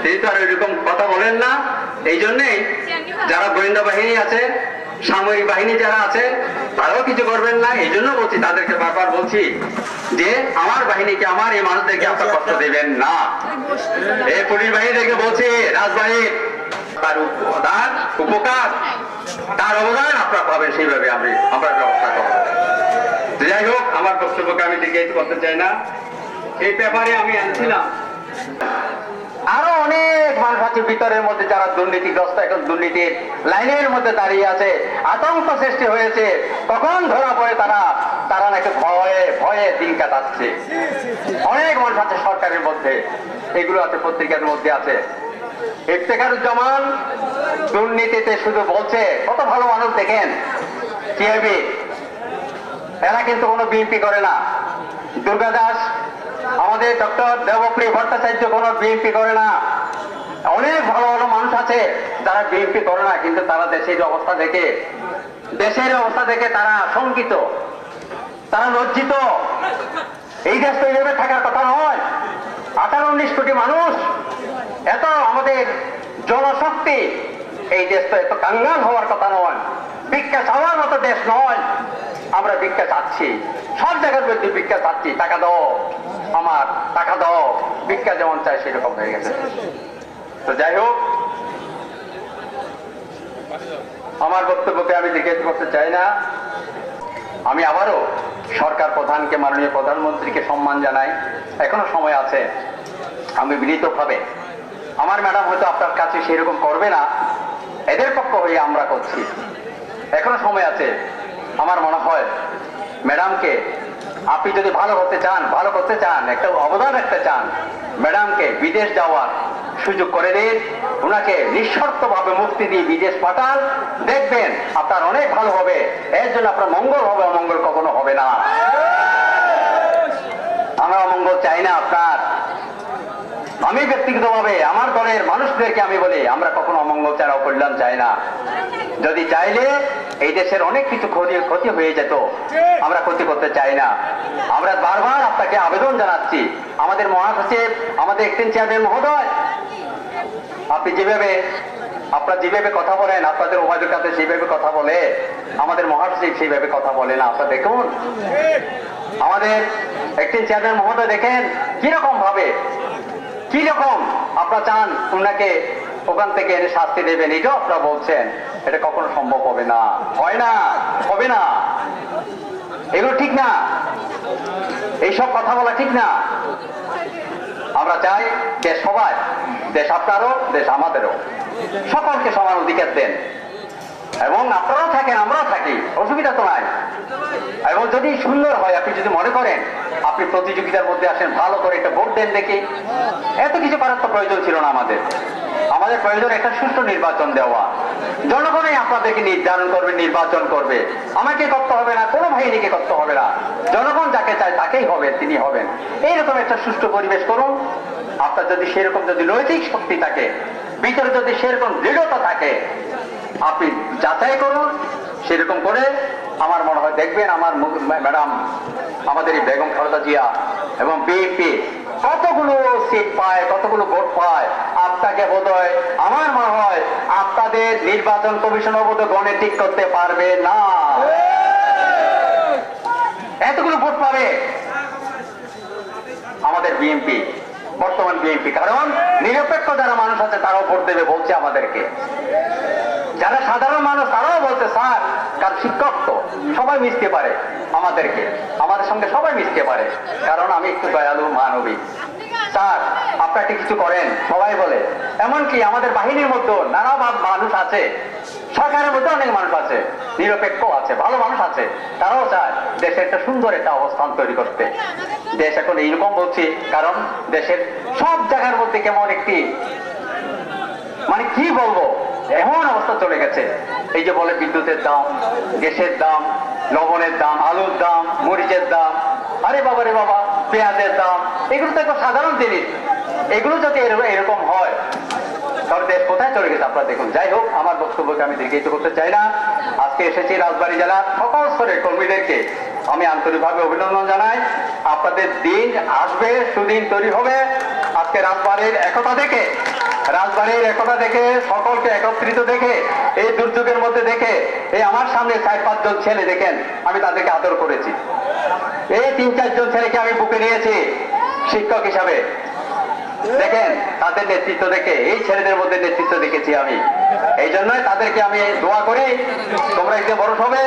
তিনি তো আর এরকম কথা বলেন না। এই জন্যেই যারা গোয়েন্দা বাহিনী আছে, সামরিক বাহিনী যারা আছে, তারাও কিছু করবেন না। এই জন্য বলছি, তাদেরকে বারবার বলছি যে আমার বাহিনীকে, আমার এই মানুষদেরকে আপনার কষ্ট দেবেন না। এই পুলিশ বাহিনীদেরকে বলছি, রাজবাহিনী তার উপকার, তার অবদান আপনারা পাবেন, সেইভাবে আমরা ব্যবস্থা করব। যাই হোক, আমার বক্তব্যকে আমি দীর্ঘায়িত করতে চাই না। এই ব্যাপারে আমি আনছিলাম আরো অনেক মানুষ আছে ভিতরের মধ্যে, যারা দুর্নীতিগ্রস্ত, এখন দুর্নীতির লাইনের মধ্যে দাঁড়িয়ে আছে, আতঙ্ক সৃষ্টি হয়েছে, কখন ধরা পড়ে তারা নাকি ভয়ে ভয়ে দিন কাটাচ্ছে। অনেক মানুষ আছে সরকারের মধ্যে, এগুলো আছে, পত্রিকার মধ্যে আছে। ইফতেখারুজ্জামান দুর্নীতিতে শুধু বলছে, কত ভালো মানুষ দেখেন, কি হবে, এরা কিন্তু কোনো বিএনপি করে না। দুর্গা দাস, আমাদের ডক্টর দেবপ্রিয় ভট্টাচার্য কোনো বিএনপি করে না। অনেক ভালো ভালো মানুষ আছে যারা বিএনপি করে না, কিন্তু তারা দেশের অবস্থা দেখে তারা শঙ্কিত, তারা লজ্জিত। এই দেশ তো এইভাবে থাকার কথা নয়। 18-19 কোটি মানুষ, এত আমাদের জনশক্তি, এই দেশ তো এত কাঙ্গাল হওয়ার কথা নয়, ভিক্ষা চাওয়ার মতো দেশ নয়। আমরা ভিক্ষা চাচ্ছি, সব জায়গার মধ্যে ভিক্ষা চাচ্ছি, টাকা দাও আমার, টাকা দাও, ভিক্ষা যেমন চাই সেরকম হয়ে গেছে। তো যাই হোক, আমার বক্তব্যকে আমি দীর্ঘায়িত করতে চাই না। আমি আবারও সরকার প্রধানকে, মাননীয় প্রধানমন্ত্রীকে সম্মান জানাই। এখনো সময় আছে, আমি বিনীতভাবে, আমার ম্যাডাম হয়তো আপনার কাছে সেরকম করবে না, এদের পক্ষ হয়ে আমরা করছি, এখনো সময় আছে। আমার মনে হয় ম্যাডামকে, আপনি যদি ভালো করতে চান, একটা অবদান রাখতে চান, ম্যাডামকে বিদেশ যাওয়ার সুযোগ করে দিন, ওনাকে নিঃশর্তভাবে মুক্তি দিয়ে বিদেশ পাঠান, দেখবেন আপনার অনেক ভালো হবে। এর জন্য আপনার মঙ্গল হবে, অমঙ্গল কখনো হবে না। আমরা অমঙ্গল চাই না আপনার। আমি ব্যক্তিগতভাবে আমার দলের মানুষদেরকে আমি বলি, আমরা কখনো অমঙ্গল চাই না, কল্যাণ চাই না। যদি চাইলে এই দেশের অনেক কিছু ক্ষতি হয়ে যেত, আমরা ক্ষতি করতে চাই না। আমরা বারবার আপনাকে আবেদন জানাচ্ছি, আমাদের মহাসচিব, আমাদের একদিন চেয়ারম্যান মহোদয়, আপনারা যেভাবে কথা বলেন, আপনাদের ওবায়দুল কাদের যেভাবে কথা বলে, আমাদের মহাসচিব সেইভাবে কথা বলে না। আপনারা দেখুন, আমাদের একদিন চেয়ারম্যান মহোদয় দেখেন কিরকম আপনারা চান ওনাকে ওখান থেকে এনে শাস্তি দেবেন, এটাও আপনারা বলছেন। এটা কখনো সম্ভব হবে না, হয় না, হবে না। এগুলো ঠিক না, এইসব কথা বলা ঠিক না। আমরা চাই দেশ সবাই, দেশ আপনারও, দেশ আমাদেরও, সকলকে সমান অধিকার দেন, এবং আপনারাও থাকেন, আমরাও থাকি, অসুবিধা তো নাই। এবং যদি সুন্দর হয়, আপনি যদি মনে করেন আপনি প্রতিযোগিতার মধ্যে আসেন, ভালো করে একটা ভোট দেন দেখি। এত কিছু করার তো প্রয়োজন ছিল না। আমাদের প্রয়োজন একটা সুষ্ঠু নির্বাচন দেওয়া। জনগণই আপনাদেরকে নির্ধারণ করবে, নির্বাচন করবে। আমাকে করতে হবে না, কোনো বাহিনীকে করতে হবে না। জনগণ যাকে চায় তাকেই হবে, তিনি হবেন। এইরকম একটা সুষ্ঠু পরিবেশ করুন। আপনার যদি সেরকম নৈতিক শক্তি থাকে, ভিতরে যদি সেরকম দৃঢ়তা থাকে, আপনি যাচাই করুন। সেরকম করে আমার মনে হয় দেখবেন আমার ম্যাডাম, আমাদের এই বেগম খালেদা জিয়া এবং বিএনপি কতগুলো সিট পায়, কতগুলো ভোট পায়, আপনাকে বোধহয়, আমার মনে হয় আপনাদের নির্বাচন কমিশনও বোধহয় গণে ঠিক করতে পারবে না। এতগুলো ভোট পাবে আমাদের বিএনপি, বর্তমান বিএনপি। কারণ নিরপেক্ষ যারা মানুষ আছে তারাও ভোট দেবে বলছে আমাদেরকে। যারা সাধারণ মানুষ তারাও বলছে স্যার, কারণ শিক্ষক তো সবাই মিশতে পারে আমাদেরকে, আমাদের সঙ্গে সবাই মিশতে পারে, কারণ আমি একটু দয়ালু মানবী। স্যার আপনারা কিছু করেন, সবাই বলে। এমনকি আমাদের বাহিনীর মধ্যে নানা মানুষ আছে, সরকারের মধ্যে অনেক মানুষ আছে, নিরপেক্ষ আছে, ভালো মানুষ আছে, তারাও চায় দেশে একটা সুন্দর একটা অবস্থান তৈরি করতে। দেশ এখন এইরকম বলছি কারণ দেশের সব জায়গার মধ্যে কেমন একটি, মানে কি বলবো, এমন অবস্থা চলে গেছে। এই যে বলে বিদ্যুতের দাম, গ্যাসের দাম, লবণের দাম, আলুর দাম, মরিচের দাম, আরে বাবা রে বাবা, পেঁয়াজের দাম, এগুলো তো একটা সাধারণ জিনিস। এগুলো যদি এরকম হয় তাহলে দেশ কোথায় চলে গেছে আপনারা দেখুন। যাই হোক, আমার বক্তব্যকে আমি দীর্ঘায়িত করতে চাই না। আজকে এসেছি রাজবাড়ী জেলার সকল স্তরের কর্মীদেরকে আমি আন্তরিকভাবে অভিনন্দন জানাই। আপনাদের দিন আসবে, সুদিন তৈরি হবে। আজকে রাজবাড়ির একতা দেখে, সকলকে একত্রিত দেখে, এই দুর্যোগের মধ্যে দেখে, এই আমার সামনে 4-5 জন ছেলে দেখেন, আমি তাদেরকে আদর করেছি। এই 3-4 জন ছেলেকে আমি বুকে নিয়েছি শিক্ষক হিসাবে। দেখেন তাদের নেতৃত্ব দেখে, এই ছেলেদের মধ্যে নেতৃত্ব দেখেছি আমি। এই জন্যই তাদেরকে আমি দোয়া করি, তোমরা একদিন বড় হবে।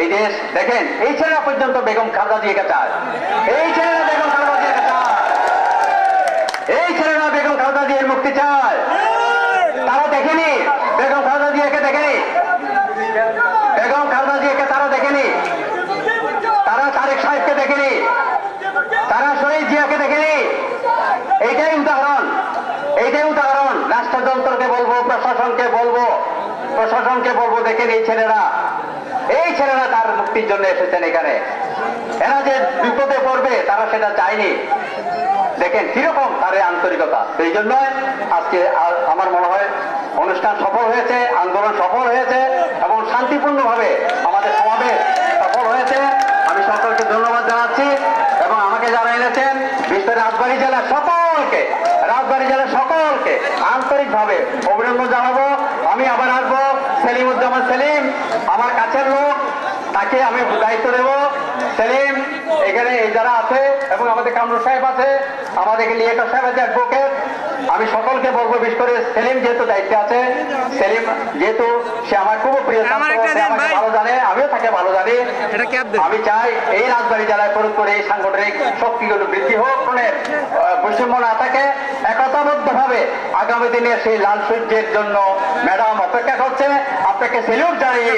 এই দেশ দেখেন, এই ছেলেরা পর্যন্ত বেগম খালেদা জিয়াকে চায়, এই ছেলেরা বেগম খালেদা জিয়াকে চায়, এই ছেলেরা বেগম খালেদা জিয়ার মুক্তি চায়। তারা দেখেনি বেগম খালেদা জিয়াকে, দেখেনি বেগম খালেদা জিয়াকে, তারা দেখেনি, তারা তারেক সাহেবকে দেখেনি, তারা শহীদ জিয়াকে দেখেনি। এইটাই উদাহরণ। রাষ্ট্রযন্ত্রকে বলবো, প্রশাসনকে বলবো দেখেন এই ছেলেরা তার মুক্তির জন্য এসেছেন এখানে। এরা যে বিপদে পড়বে তারা সেটা চায়নি। দেখেন কিরকম তার আন্তরিকতা। এই জন্য আজকে আমার মনে হয় অনুষ্ঠান সফল হয়েছে, আন্দোলন সফল হয়েছে এবং শান্তিপূর্ণভাবে আমাদের সমাবেশ সফল হয়েছে। আমি সকলকে ধন্যবাদ জানাচ্ছি এবং আমাকে যারা এনেছেন, বিশেষ করে রাজবাড়ী জেলার সকলকে আন্তরিকভাবে অভিনন্দন জানাবো। আমি আবার আসবো, সেলিমুজ্জামান সেলিম আমার কাছের লোক, তাকে আমি দায়িত্ব দেব। সেলিম এখানে এই যারা আছে এবং আমাদের কামরুল সাহেব আছে, আমাদের লিয়াকত সাহেব আছে অ্যাডভোকেট, আমি সকলকে বলবো, বিশেষ করে সেলিম যেহেতু দায়িত্বে আছে, সেলিম যেহেতু সে আমার খুব প্রিয় ছাত্র, আমাকে ভালো জানে, আমিও তাকে ভালো জানি। আমি চাই এই রাজবাড়ী জেলায় প্রয়োগ করে এই সাংগঠনিক শক্তিগুলো বৃদ্ধি হোক, বৈষম্য না থাকে, একতাবদ্ধ ভাবে আগামী দিনে সেই লাল সূর্যের জন্য ম্যাডাম অপেক্ষা করছে। আপনাকে সেলিউট জানিয়ে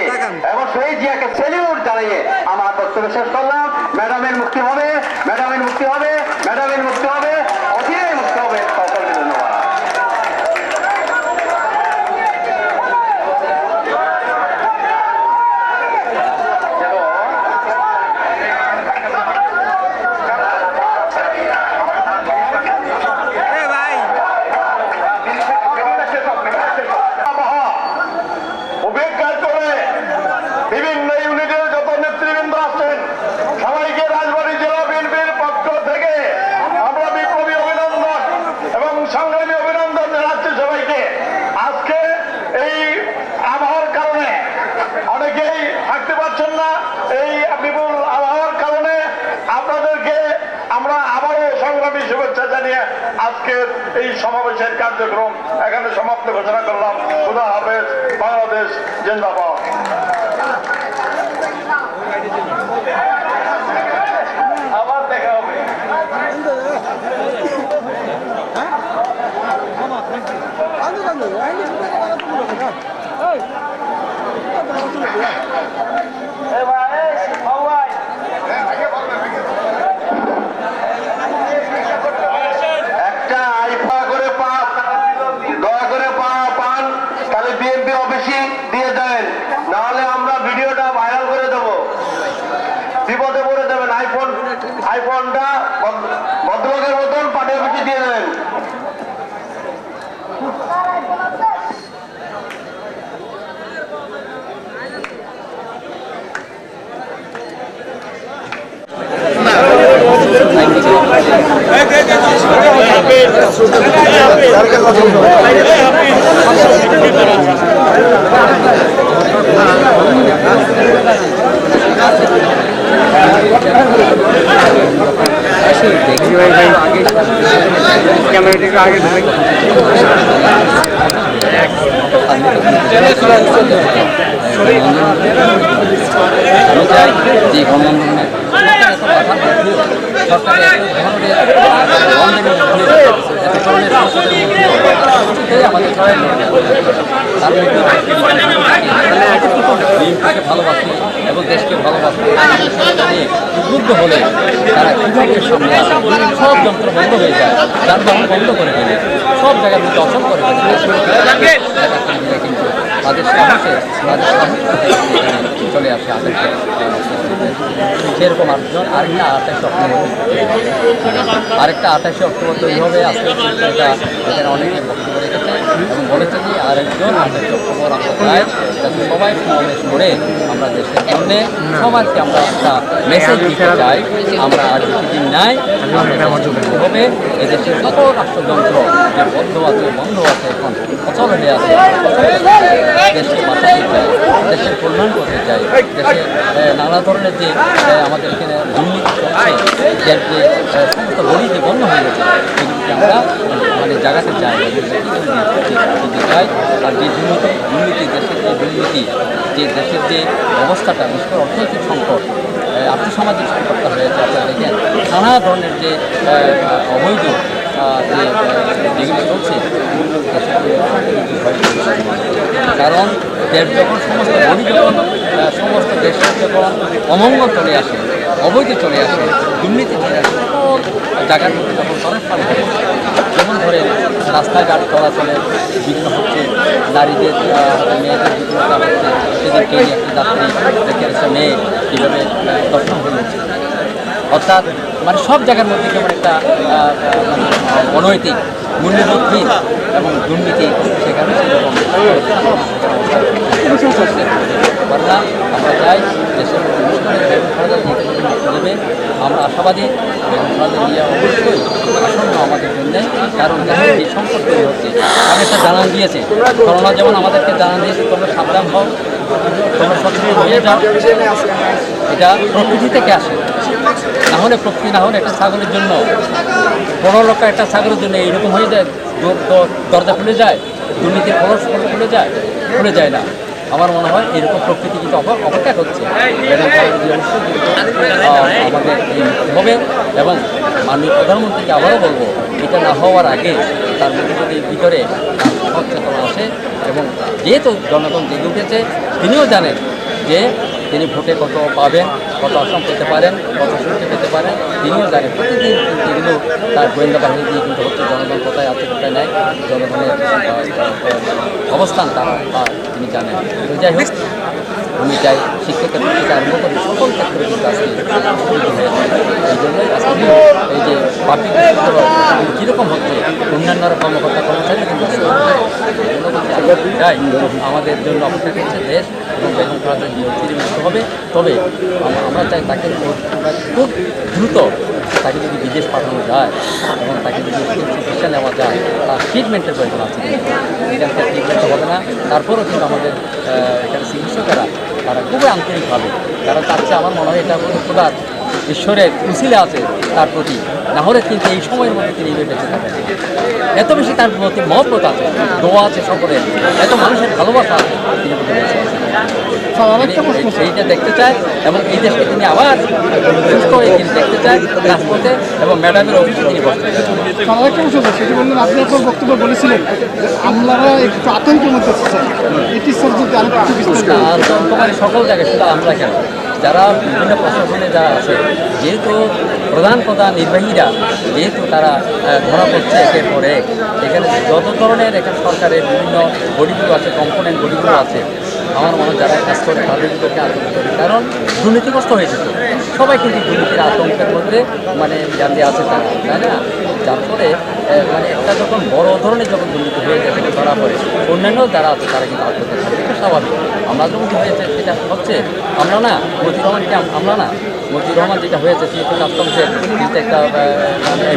এবং শহীদ জিয়াকে সেলিউট জানিয়ে আমার বক্তব্য শেষ করলাম। ম্যাডামের মুক্তি হবে, ম্যাডামের মুক্তি হবে, ম্যাডামের মুক্তি হবে, অধীরেই মুক্তি হবে। সকলকে ধন্যবাদ। বিভিন্ন ইউনিটের যত নেতৃবৃন্দ আছেন সবাইকে রাজবাড়ী জেলা বিএনপির পক্ষ থেকে আমরা বিপ্লবী অভিনন্দন এবং সংগ্রামী অভিনন্দন জানাচ্ছি সবাইকে। আজকে এই আবহাওয়ার কারণে অনেকেই থাকতে পারছেন না, এই বিপুল আবহাওয়ার কারণে আপনাদেরকে আমরা আবারও সংগ্রামী শুভেচ্ছা জানিয়ে আজকের এই সমাবেশের কার্যক্রম এখানে সমাপ্ত ঘোষণা করলাম। খুদা হাফেজ, বাংলাদেশ জিন্দাবাদ। আবার দেখা হবে। একটা আইফা করে দয়া করে পান, তাহলে বিএনপি অফিসে দিয়ে দেন, নাহলে আমরা ভিডিওটা ভাইরাল করে দেবো, বিপদে পড়ে দেবেন। আইফোনটা ভদ্রলোকের মতন পার্টি অফিসে দিয়ে দেবেন। না যে গণমাধ্যমে ভালোবাসে এবং দেশকে ভালোবাসে উদ্বুদ্ধ হলে তারা কৃষকের সামনে আসে, সব যন্ত্র বন্ধ হয়ে যায়, যানবাহন বন্ধ করে ফেলে, সব জায়গার মধ্যে অচল করে ফেলে, কিন্তু তাদের সাহসে চলে আসে আদেশে। সেরকম আরেকটা 28 অক্টোবর তৈরি হবে। আজকে এটা এখানে অনেকে বক্তব্য রেখেছে এবং বলেছে যে আরেকজন 28 অক্টোবর আমরা চাই যাতে সবাই সমাবেশ করে আমরা দেশের জন্যে সবাইকে আমরা একটা মেসেজ দিতে চাই। আমরা আর বেশি দিন নাই, হবে এদেশের সকল রাষ্ট্রযন্ত্র যে বন্ধ আছে এখন অচল হয়ে আছে, দেশকে বাঁচাতে চাই, দেশের কল্যাণ করতে চাই, দেশে নানা ধরনের যে আমাদের এখানে দুর্নীতি চলছে, যে সমস্ত বড়ি যে বন্ধ হয়ে গেছে সেগুলিকে আমরা মানে জাগাতে চাই, দিতে চাই। আর যে দুর্নীতি দেশের যে দুর্নীতি, যে দেশের যে অবস্থাটা, বিশেষ করে অর্থনৈতিক সংকট, আর্থসামাজিক সংকটটা হয়েছে, আপনারা দেখেন নানা ধরনের যে অবৈধ যেগুলি চলছে, কারণ দেশ যখন সমস্ত বড়ি যখন সমস্ত দেশের যখন অমঙ্গল চলে আসে, অবৈধ চলে আসে, দুর্নীতি চলে আসে, সকল জায়গার মধ্যে যখন সরকার যেমন ধরে রাস্তাঘাট চলাচলে বিঘ্ন হচ্ছে, নারীদের মেয়েদের বিঘ্নতা হচ্ছে, সেদিনকে একটা যাত্রী দেখে এসে মেয়ে কীভাবে দর্শন হয়ে যাচ্ছে, অর্থাৎ মানে সব জায়গার মধ্যে কেমন একটা অনৈতিক মূল্যবোধহীন এবং দুর্নীতি সেখানে সেরকম আমরা চাই দেশের নেবে। আমরা আশাবাদী অবশ্যই আসন্ন আমাদের জন্য, কারণ যে সংকট তৈরি হচ্ছে আমি একটা জানান দিয়েছে, করোনা যেমন আমাদেরকে জানান দিয়েছে তোমরা সাবধান হও, তোমরা সচেতন হয়ে যাও। এটা প্রকৃতি থেকে আসে, না হলে প্রকৃতি না হলে একটা ছাগলের জন্য 15 লক্ষ একটা ছাগলের জন্য এইরকম হয়ে যায়, দরজা খুলে যায়, দুর্নীতির খরচ খুলে যায় না। আমার মনে হয় এরকম প্রকৃতি কিন্তু অপেক্ষা করছে, আমাদের হবে। এবং মাননীয় প্রধানমন্ত্রীকে আবারও বলবো, এটা না হওয়ার আগে তার মধ্যে যদি ভিতরে সচেতন আসে, এবং যেহেতু জনগণ জেগে উঠেছে, তিনিও জানেন যে তিনি ভোটে কত পাবেন, কত আসন পেতে পারেন, কত সুবিধা পেতে পারেন, তিনিও জানেন। প্রতিদিন এগুলো তার গোয়েন্দা বাহিনী দিয়ে কিন্তু হচ্ছে, জনগণ কোথায় আছে কোথায় নেয়, জনগণের অবস্থান তিনি জানেন। তো যাই হোক, আমি চাই শিক্ষকের থেকে আরম্ভ করে সকল ক্ষেত্রে কিন্তু আজকে এই জন্যই আজকে এই যে পাবলিক কীরকম হচ্ছে, অন্যান্যরা কর্মকর্তা কর্মচারী কিন্তু চাই আমাদের জন্য অপেক্ষা করছে দেশ, এবং বেগম খালেদা জিয়া চিরমুক্ত হবে। তবে আমরা চাই তাকে খুব দ্রুত তাকে যদি বিদেশ পাঠানো যায় এবং তাকে যদি চিকিৎসা নেওয়া যায়, তার ট্রিটমেন্টের প্রয়োজন আছে। এখানকার ট্রিটমেন্ট হবে না, তারপরেও কিন্তু আমাদের এখানে চিকিৎসকেরা তারা খুবই আন্তরিকভাবে, তারা চাচ্ছে, আমার মনে হয় এটা খোদার ঈশ্বরের উসিলা আছে তার প্রতি, না হলে কিন্তু এই সময়ের মধ্যে তিনি বেঁচে থাকেন। এত বেশি তার প্রতি মহব্বত আছে, দোয়া আছে সকলের, এত মানুষের ভালোবাসা আছে, তিনি সেইটা দেখতে চায় এবং এই দেশকে তিনি আবার সুস্থ হয়ে তিনি দেখতে চায় রাজপথে, এবং ম্যাডামের অফিসে তিনি বসতে চান। সেটি বললেন, আপনি আপনার বক্তব্য বলেছিলেন আমলারা একটু আতঙ্কের মধ্যে এটি আতঙ্ক মানে সকল জায়গায়, শুধু আমরা কেন, যারা বিভিন্ন প্রশাসনে যারা আছে, যেহেতু প্রধান নির্বাহীরা যেহেতু তারা ধরা পড়ছে একের পর এক, এখানে যত ধরনের এখানে সরকারের বিভিন্ন বডিগুলো আছে, কম্পোনেন্ট বডিগুলো আছে, আমার মনে হয় যারা কাজ করে তাদের ভিতরে আতঙ্ক করে, কারণ দুর্নীতিগ্রস্ত হয়েছে তো সবাই কিন্তু দুর্নীতির আতঙ্কের মধ্যে মানে যাতে আছে তারা, তাই না? যার ফলে মানে একটা যখন বড় ধরনের যখন দুর্নীতি হয়ে যায় ধরা পড়ে, অন্যান্য যারা আছে তারা কিন্তু আত্মহত্যা করে, এটা স্বাভাবিক। আমরা যখন হয়েছে সেটা হচ্ছে আমরা না, প্রতিরক্ষণকে আমরা না, মজিবুর রহমান যেটা হয়েছে সিএসি কাস্টমসের কিন্তু একটা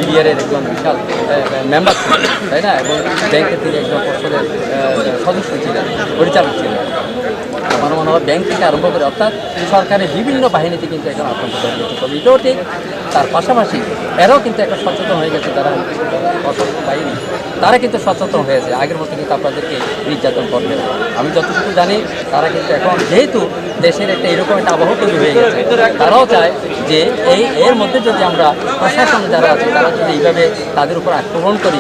MBR এর একজন বিশাল মেম্বার ছিলেন, তাই না? এবং ব্যাংকের তিনি একজন পর্ষদের সদস্য ছিলেন, পরিচালক ছিলেন। আমার মনে হয় ব্যাংক থেকে আরম্ভ করে অর্থাৎ সরকারের বিভিন্ন বাহিনীতে কিন্তু এখন আতঙ্ক তৈরি হচ্ছে। তবে এটাও ঠিক, তার পাশাপাশি এরাও কিন্তু একটা সচেতন হয়ে গেছে, যারা সশস্ত্র বাহিনী তারা কিন্তু সচেতন হয়েছে, আগের মতো কিন্তু আপনাদেরকে নির্যাতন করবে না। আমি যতটুকু জানি তারা কিন্তু এখন যেহেতু দেশের একটা এরকম একটা আবহাওয়া তৈরি হয়ে গেছে, তারাও চায় যে এর মধ্যে যদি আমরা প্রশাসন যারা আছে তারা যদি এইভাবে তাদের উপর আক্রমণ করি,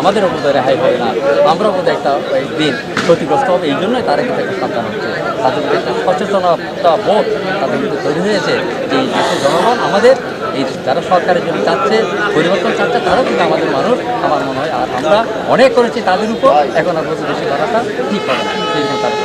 আমাদের উপর রেহাই হবে না, আমরাও বোধহয় একটা দিন ক্ষতিগ্রস্ত হবে। এই জন্যই তারা কিন্তু একটা সাবধান হচ্ছে, তাদের মধ্যে একটা সচেতনতা বোধ তাদের মধ্যে তৈরি হয়েছে যে এই দেশের জনগণ আমাদের, এই যারা সরকারের জন্য চাচ্ছে, পরিবর্তন চাচ্ছে, তারাও কিন্তু আমাদের মানুষ। আমার মনে হয় আর আমরা অনেক করেছি তাদের উপর, এখন আর বেশি করাটা ঠিক হবে না, সেই জন্য তারা